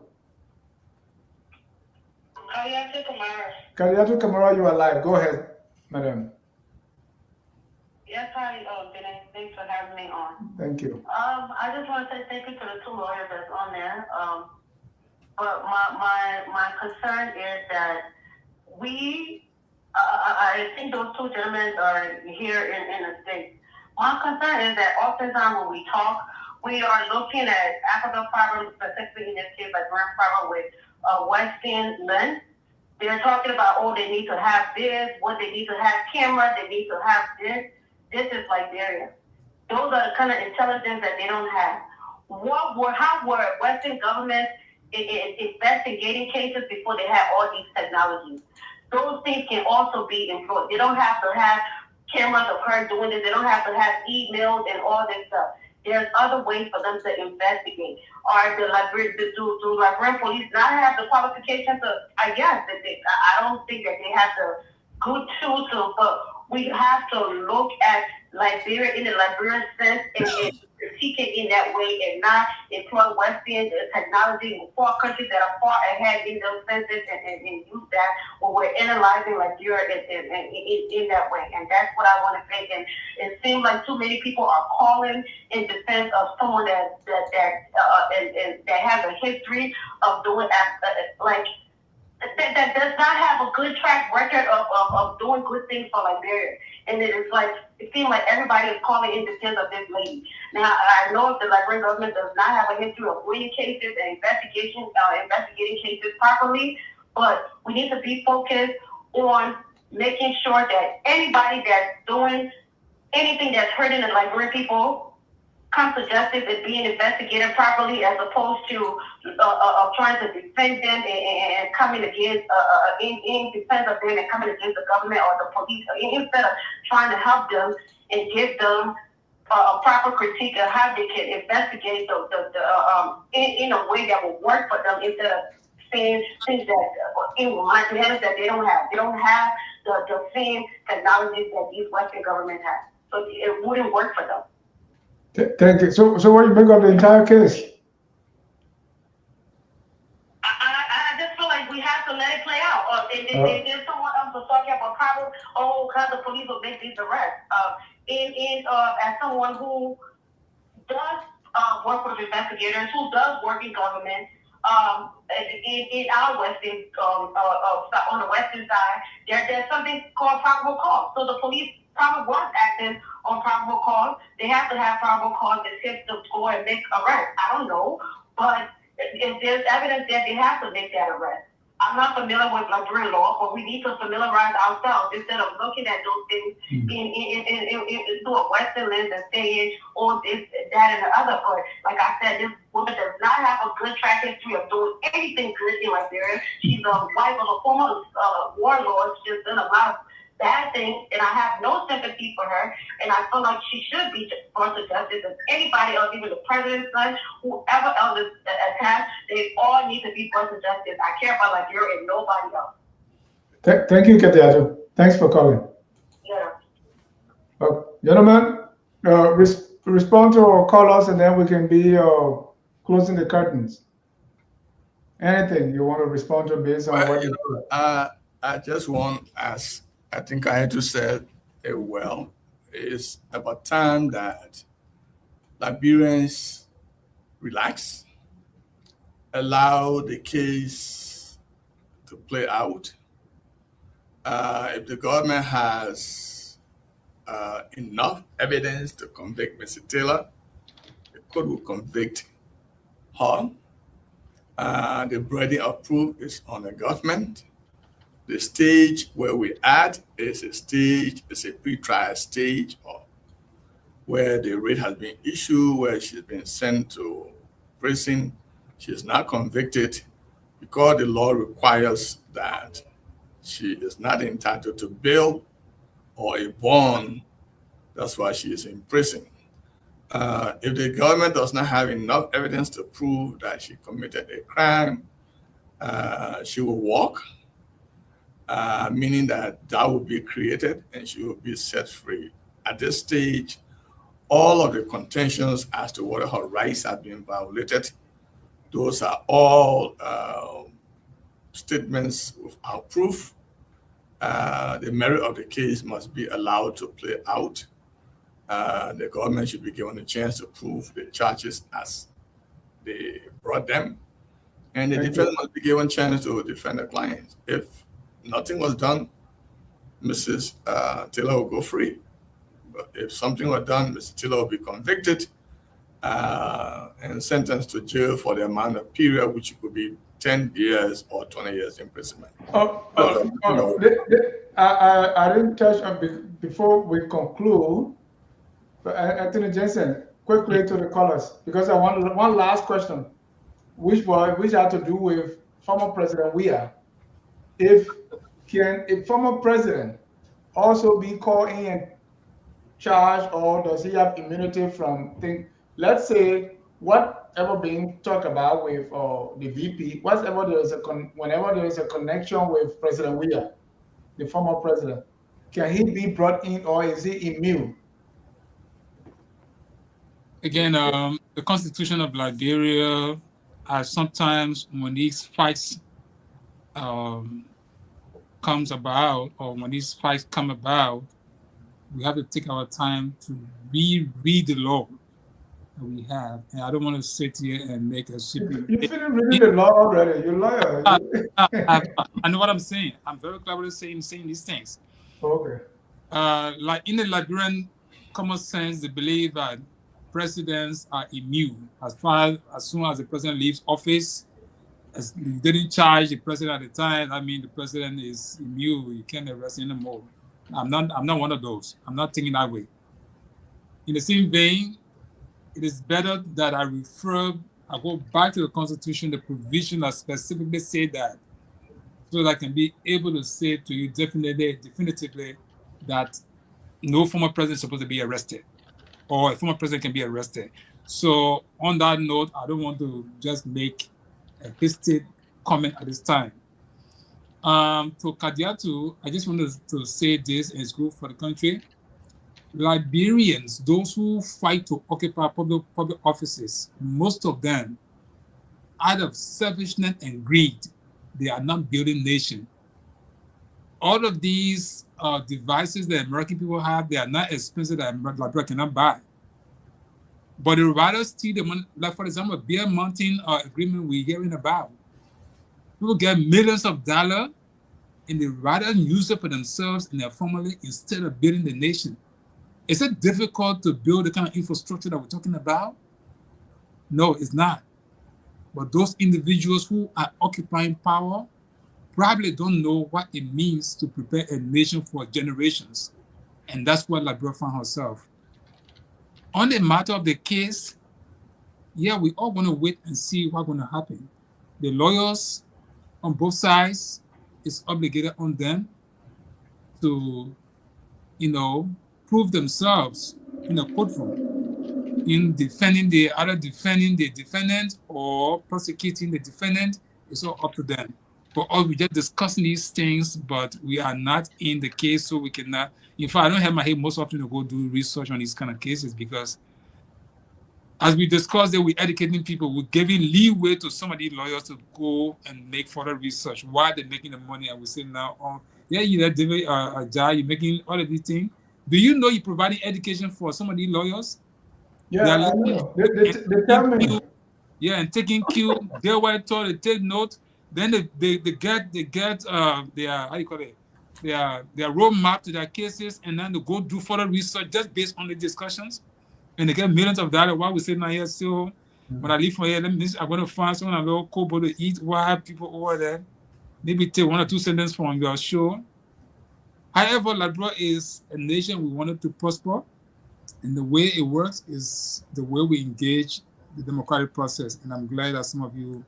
S2: Kadiatu Kamara, you are live. Go ahead, madam.
S7: Yes, hi, Dennis. Thanks for having me on.
S2: Thank you.
S7: I just want to say thank you to the 2 lawyers that's on there. But my concern is that I think those 2 gentlemen are here in the States. My concern is that oftentimes when we talk, we are looking at African problem, specifically in this case, like Grand Problem with Western lens. They're talking about, they need to have this, they need to have cameras, they need to have this. This is Liberia. Those are the kind of intelligence that they don't have. How were Western governments investigating cases before they had all these technologies? Those things can also be employed. They don't have to have cameras of her doing this. They don't have to have emails and all this stuff. there's other ways for them to investigate. Or do Liberian police not have the qualifications to? I guess that I don't think that they have the good tools to, but we have to look at Liberia in the Liberian sense and critique it in that way and not employ Western technology in four countries that are far ahead in those senses and use that when we're analyzing Liberia in that way. And that's what I want to say. And it seems like too many people are calling in defense of someone that has a history of doing that does not have a good track record of doing good things for Liberia. And it's like, it seems like everybody is calling in defense of this lady. Now, I know if the Liberian government does not have a history of winning cases and investigating cases properly, but we need to be focused on making sure that anybody that's doing anything that's hurting the Liberian people comes to justice and being investigated properly, as opposed to trying to defend them and coming against in defense of them and coming against the government or the police, instead of trying to help them and give them a proper critique of how they can investigate in a way that will work for them, instead of saying things that in my hands that they don't have. They don't have the same technologies that these Western governments have, so it wouldn't work for them.
S2: Thank you. So what do you make of the entire case?
S7: I just feel like we have to let it play out. There's someone else was talking about problems. Oh, because the police will make these arrests. As someone who does work with investigators, who does work in government, in our Western, on the Western side, there's something called probable cause. So the police probably was acting on probable cause. They have to have probable cause to tip the score and make arrests. I don't know, but if there's evidence that they have to make that arrest. I'm not familiar with Liberian law, but we need to familiarize ourselves instead of looking at those things through a Western lens and saying, oh, this, that, and the other. But like I said, this woman does not have a good track history of doing anything good in Liberia. She's a wife of a former warlord. She's done a lot of bad things, and I have no sympathy for her, and I feel like she should be brought to justice as anybody else, even the president's son, whoever else is attached, they all need to be brought to justice. I care about Liberia and nobody else.
S2: Thank you, Ketiato. Thanks for calling.
S7: Yeah.
S2: Gentlemen, respond to our callers, and then we can be closing the curtains. Anything you want to respond to based on what you
S3: know, I just want, as I think I had to say it well, it's about time that Liberians relax, allow the case to play out. If the government has enough evidence to convict Mr. Taylor, the court will convict her. The burden of proof is on the government. The stage where we're at is a pre-trial stage, or where the writ has been issued, where she's been sent to prison. She's not convicted because the law requires that she is not entitled to bail or a bond. That's why she is in prison. If the government does not have enough evidence to prove that she committed a crime, she will walk. Meaning that will be created and she will be set free. At this stage, all of the contentions as to whether her rights have been violated, those are all statements without proof. The merit of the case must be allowed to play out. The government should be given a chance to prove the charges as they brought them. And the defense must be given a chance to defend the clients. If nothing was done, Mrs. Taylor will go free. But if something was done, Mr. Taylor will be convicted and sentenced to jail for the amount of period, which could be 10 years or 20 years imprisonment.
S2: I didn't touch on before we conclude, but Anthony Jensen, quickly to the callers, because I want one last question, which had to do with former President Weah. If former president also be called in and charged, or does he have immunity from let's say whatever being talked about with the VP, whenever there is a connection with President Weah, the former president, can he be brought in or is he immune?
S5: Again, the Constitution of Liberia, sometimes when these fights comes about, or when these fights come about, we have to take our time to reread the law that we have. And I don't want to sit here and make a sweeping.
S2: You finished reading the law already. You're lawyer.
S5: I know what I'm saying. I'm very clever at saying these things.
S2: Okay.
S5: Like in the Liberian common sense, they believe that presidents are immune as soon as the president leaves office. As they didn't charge the president at the time, I mean the president is immune. You can't arrest him anymore. I'm not one of those. I'm not thinking that way. In the same vein, it is better that I go back to the Constitution, the provision that specifically say that, so that I can be able to say to you definitively that no former president is supposed to be arrested, or a former president can be arrested. So on that note, I don't want to just make a hasty comment at this time. To Kadiatu, I just wanted to say this, and it's good for the country. Liberians, those who fight to occupy public offices, most of them, out of selfishness and greed, they are not building nation. All of these devices that American people have, they are not expensive that Liberia cannot buy. But they rather steal the money. Like, for example, Bear Mountain agreement we're hearing about. People get millions of dollars and they rather use it for themselves and their family instead of building the nation. Is it difficult to build the kind of infrastructure that we're talking about? No, it's not. But those individuals who are occupying power probably don't know what it means to prepare a nation for generations. And that's what Liberia found herself. On the matter of the case, yeah, we're all going to wait and see what's going to happen. The lawyers on both sides, it's obligated on them to, prove themselves in a courtroom in defending the defendant or prosecuting the defendant. It's all up to them. For us, we're just discussing these things, but we are not in the case, so we cannot. In fact, I don't have my head most often to go do research on these kind of cases because, as we discussed, that we're educating people, we're giving leeway to some of these lawyers to go and make further research while they're making the money. And we say now, you're making all of these things. Do you know you're providing education for some of these lawyers?
S2: Yeah, I know. They tell me.
S5: Yeah, and taking cue, Jayweh told they take note. Then they get their roadmap to their cases, and then they go do further research just based on the discussions, and they get millions of dollars. While we say now here, so when I leave from here, I'm going to find someone a little kobo to eat. While I have people over there, maybe take 1 or 2 sentences from your show. However, Liberia is a nation we wanted to prosper, and the way it works is the way we engage the democratic process. And I'm glad that some of you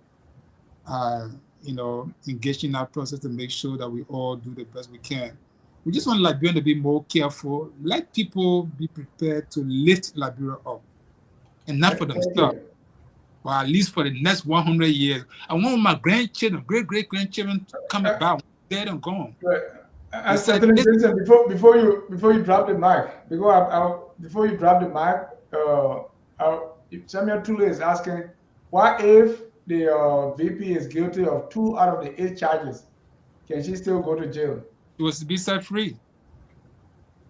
S5: engage in that process to make sure that we all do the best we can. We just want Liberia to be more careful. Let people be prepared to lift Liberia up, and not for themselves, or at least for the next 100 years. I want my grandchildren, great-great-grandchildren to come about, dead and gone.
S2: Right. Before you drop the mic, before you drop the mic, Samuel Tule is asking, what if the VP is guilty of 2 out of the 8 charges? Can she still go to jail?
S5: She was to be set free.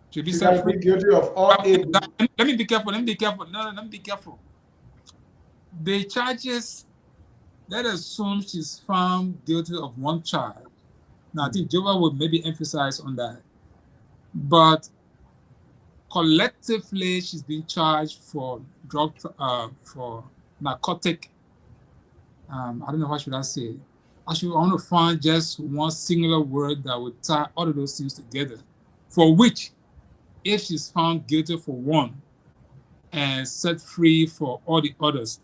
S5: She'll be
S2: She
S5: set
S2: got
S5: free.
S2: be guilty of all 8.
S5: Let me be careful. No, let me be careful. The charges, let's assume she's found guilty of 1 charge. Now, I think Jayweh would maybe emphasize on that. But collectively, she's been charged for for narcotic. I don't know what should I say. I want to find just one singular word that would tie all of those things together. For which, if she's found guilty for 1 and set free for all the others,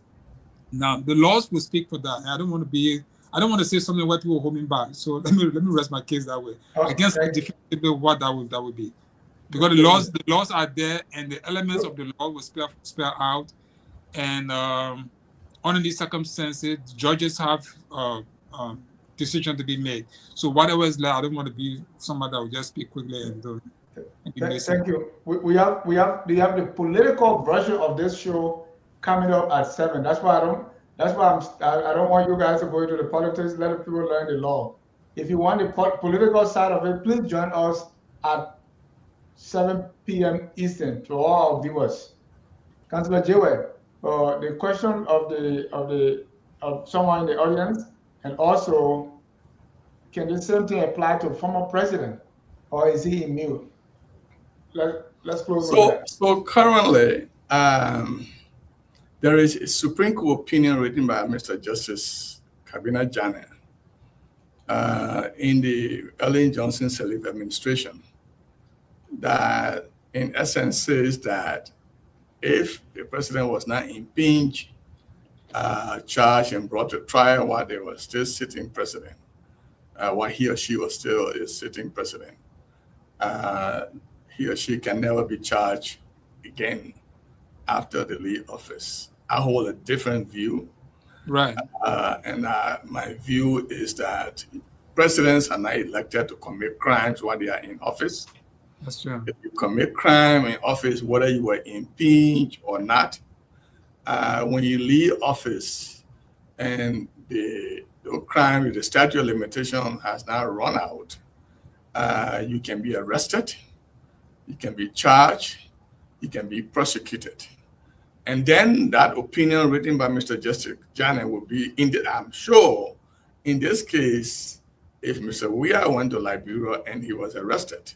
S5: now the laws will speak for that. And I don't want to say something where people hold me back. So let me rest my case that way. I can't say definitively what that would be, because the laws are there, and the elements of the law will spell out. And under these circumstances, judges have decision to be made. So whatever is left, I don't want to be somebody that will just speak quickly and do.
S2: Thank you. We have the political version of this show coming up at 7. That's why I don't want you guys to go into the politics. Let the people learn the law. If you want the political side of it, please join us at 7 p.m. Eastern to all our viewers. Councillor Jayweh, the question of someone in the audience, and also, can the same thing apply to former president, or is he immune? Let's close with that.
S3: So currently, there is a Supreme Court opinion written by Mr. Justice Kabina Jane in the Ellen Johnson Sirleaf administration that, in essence, says that if the president was not impeached, charged, and brought to trial while they were still sitting president, while he or she was still a sitting president, he or she can never be charged again after the leave office. I hold a different view.
S5: Right.
S3: And my view is that presidents are not elected to commit crimes while they are in office.
S5: That's true.
S3: If you commit crime in office, whether you were impeached or not, when you leave office and the crime, the statute of limitation has now run out, you can be arrested, you can be charged, you can be prosecuted. And then that opinion written by Mr. Justice Jane will be, I'm sure, in this case, if Mr. Weah went to Liberia and he was arrested,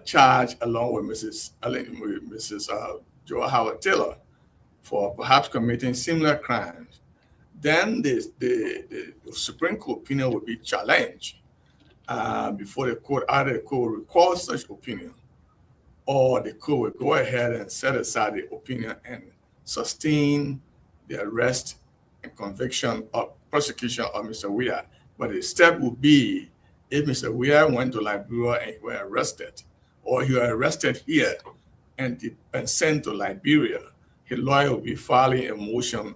S3: charged along with Mrs. Joe Howard Taylor for perhaps committing similar crimes, then the Supreme Court opinion will be challenged before the court. Either the court will recall such opinion, or the court will go ahead and set aside the opinion and sustain the arrest and conviction or prosecution of Mr. Weah. But the step would be, if Mr. Weah went to Liberia and he were arrested, or he were arrested here and sent to Liberia, his lawyer will be filing a motion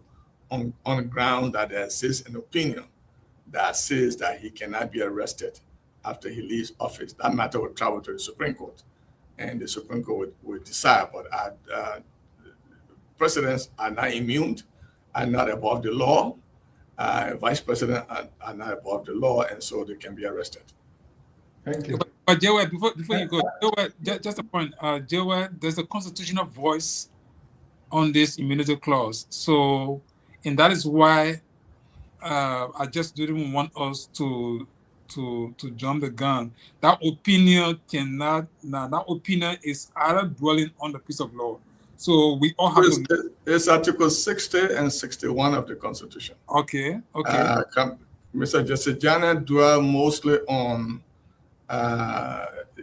S3: on the ground that there exists an opinion that says that he cannot be arrested after he leaves office. That matter will travel to the Supreme Court, and the Supreme Court will decide. But presidents are not immune, are not above the law. Vice presidents are not above the law, and so they can be arrested.
S2: Thank you.
S5: But Jayweh, before you go, Jayweh, just a point. Jayweh, there's a constitutional voice on this immunity clause. So, and that is why I just didn't want us to jump the gun. That opinion cannot. Now, that opinion is either dwelling on the piece of law. So we all have to.
S3: It's Article 60 and 61 of the Constitution.
S5: Okay.
S3: Mr. Justice Jane dwell mostly on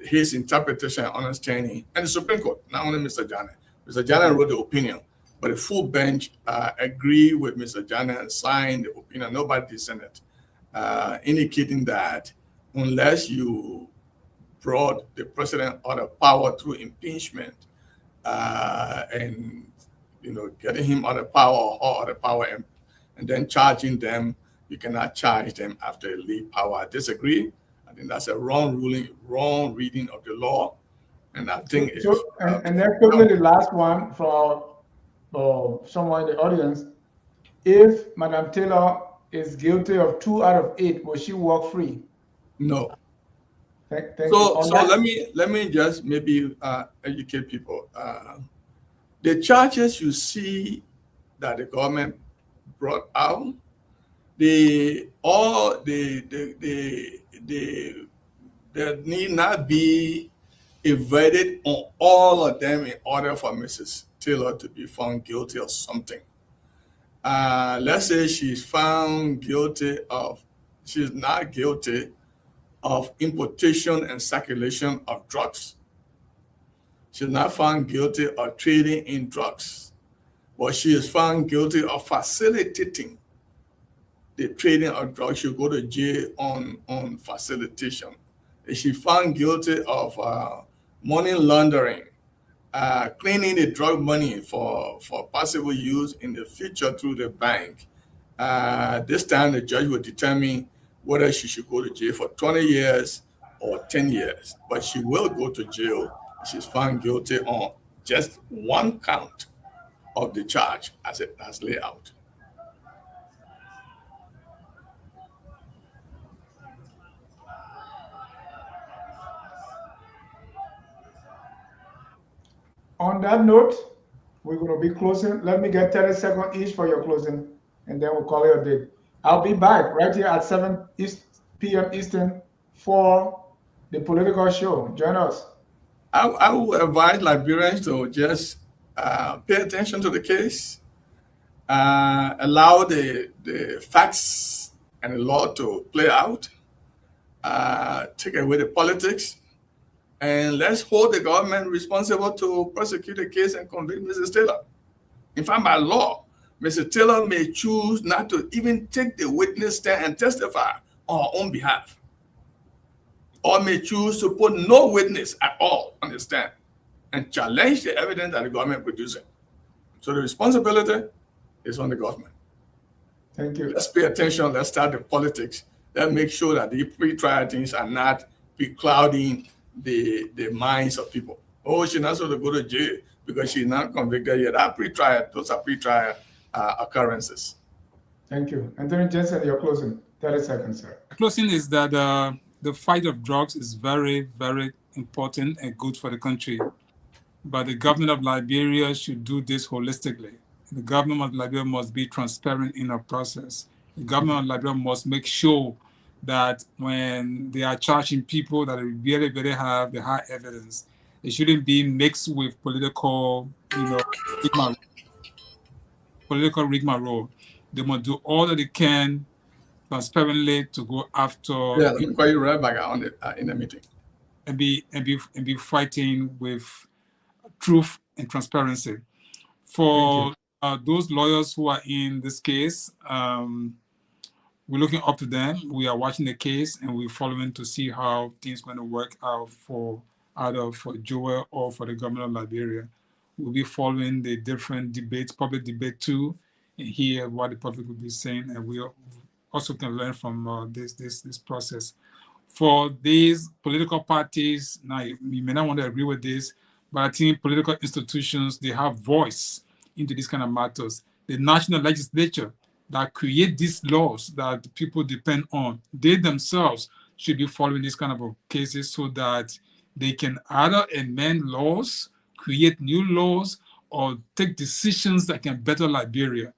S3: his interpretation and understanding, and the Supreme Court, not only Mr. Jane. Mr. Jane wrote the opinion, but the full bench agreed with Mr. Jane and signed the opinion. Nobody dissented, indicating that unless you brought the president out of power through impeachment, and getting him out of power or her out of power, and then charging them, you cannot charge them after they leave power. I disagree. I think that's a wrong ruling, wrong reading of the law, and I think.
S2: And then quickly, the last one for someone in the audience: if Madam Taylor is guilty of 2 out of 8, will she walk free?
S3: No.
S2: Thank
S3: So
S2: you.
S3: let me just maybe educate people. The charges you see that the government brought out, there need not be a verdict on all of them in order for Mrs. Taylor to be found guilty of something. Let's say she's found guilty of, she's not guilty of importation and circulation of drugs. She's not found guilty of trading in drugs, but she is found guilty of facilitating the trading of drugs. She'll go to jail on facilitation. If she's found guilty of money laundering, cleaning the drug money for possible use in the future through the bank. This time the judge will determine whether she should go to jail for 20 years or 10 years. But she will go to jail if she's found guilty on just one count of the charge as laid out.
S2: On that note, we're going to be closing. Let me get 30 seconds each for your closing, and then we'll call it a day. I'll be back right here at 7 p.m. Eastern for the political show. Join us.
S3: I will advise Liberians to just pay attention to the case, allow the facts and the law to play out, take away the politics, and let's hold the government responsible to prosecute the case and convict Mrs. Taylor. In fact, by law, Mrs. Taylor may choose not to even take the witness stand and testify on her own behalf, or may choose to put no witness at all on the stand and challenge the evidence that the government producing. So the responsibility is on the government.
S2: Thank you.
S3: Let's pay attention. Let's start the politics. Let's make sure that the pre-trial things are not beclouding the minds of people. Oh, she's not supposed to go to jail because she's not convicted yet. Those are pre-trial occurrences.
S2: Thank you. Anthony Jensen, your closing. 30 seconds, sir.
S5: Closing is that the fight of drugs is very, very important and good for the country. But the government of Liberia should do this holistically. The government of Liberia must be transparent in the process. The government of Liberia must make sure that when they are charging people that they really have the high evidence, it shouldn't be mixed with political, rigmarole. They must do all that they can transparently to go after.
S3: Yeah, let me call you right back on in the meeting.
S5: And be fighting with truth and transparency. For those lawyers who are in this case, we're looking up to them. We are watching the case and we're following to see how things are going to work out for either for Jayweh or for the government of Liberia. We'll be following the different debates, public debate too, and hear what the public will be saying, and we also can learn from this process. For these political parties, now you may not want to agree with this, but I think political institutions, they have voice into these kind of matters. The national legislature that create these laws that people depend on, they themselves should be following these kind of cases so that they can either amend laws, create new laws, or take decisions that can better Liberia.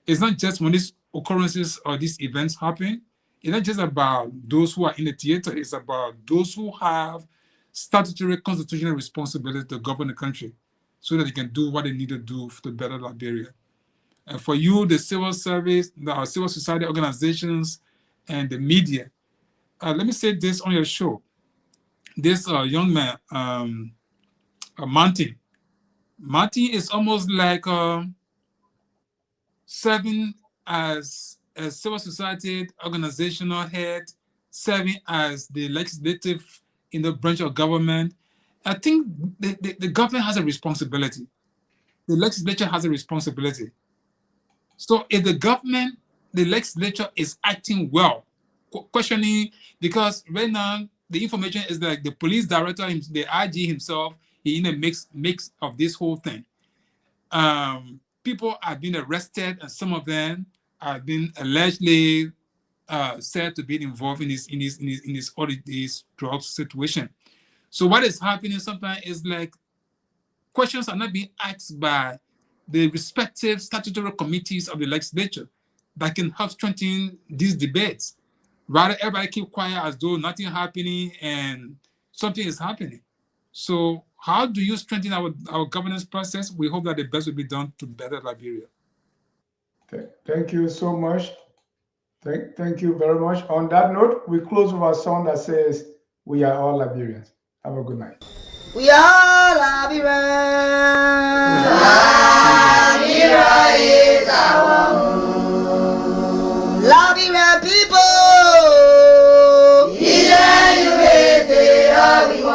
S5: It's not just when these occurrences or these events happen, it's not just about those who are in the theater, it's about those who have statutory constitutional responsibility to govern the country so that they can do what they need to do to better Liberia. And for you, the civil service, the civil society organizations, and the media, let me say this on your show. This young man, Monty is almost like serving as a civil society organizational head, serving as the legislative in the branch of government. I think the government has a responsibility. The legislature has a responsibility. So if the government, the legislature is acting well, questioning, because right now the information is like the police director, the IG himself, he in a mix of this whole thing. People are being arrested, and some of them have been allegedly said to be involved in this drug situation. So what is happening sometimes is like questions are not being asked by the respective statutory committees of the legislature that can help strengthen these debates. Rather, everybody keep quiet as though nothing happening and something is happening. So how do you strengthen our governance process? We hope that the best will be done to better Liberia.
S2: Thank you so much. Thank you very much. On that note, we close with our song that says, "We are all Liberians." Have a good night.
S1: We are Liberians. Liberia is our home. Liberian people. Liberia, you everyone.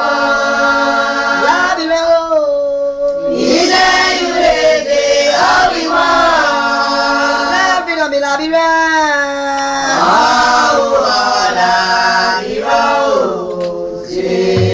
S1: Liberia, oh. Arriba!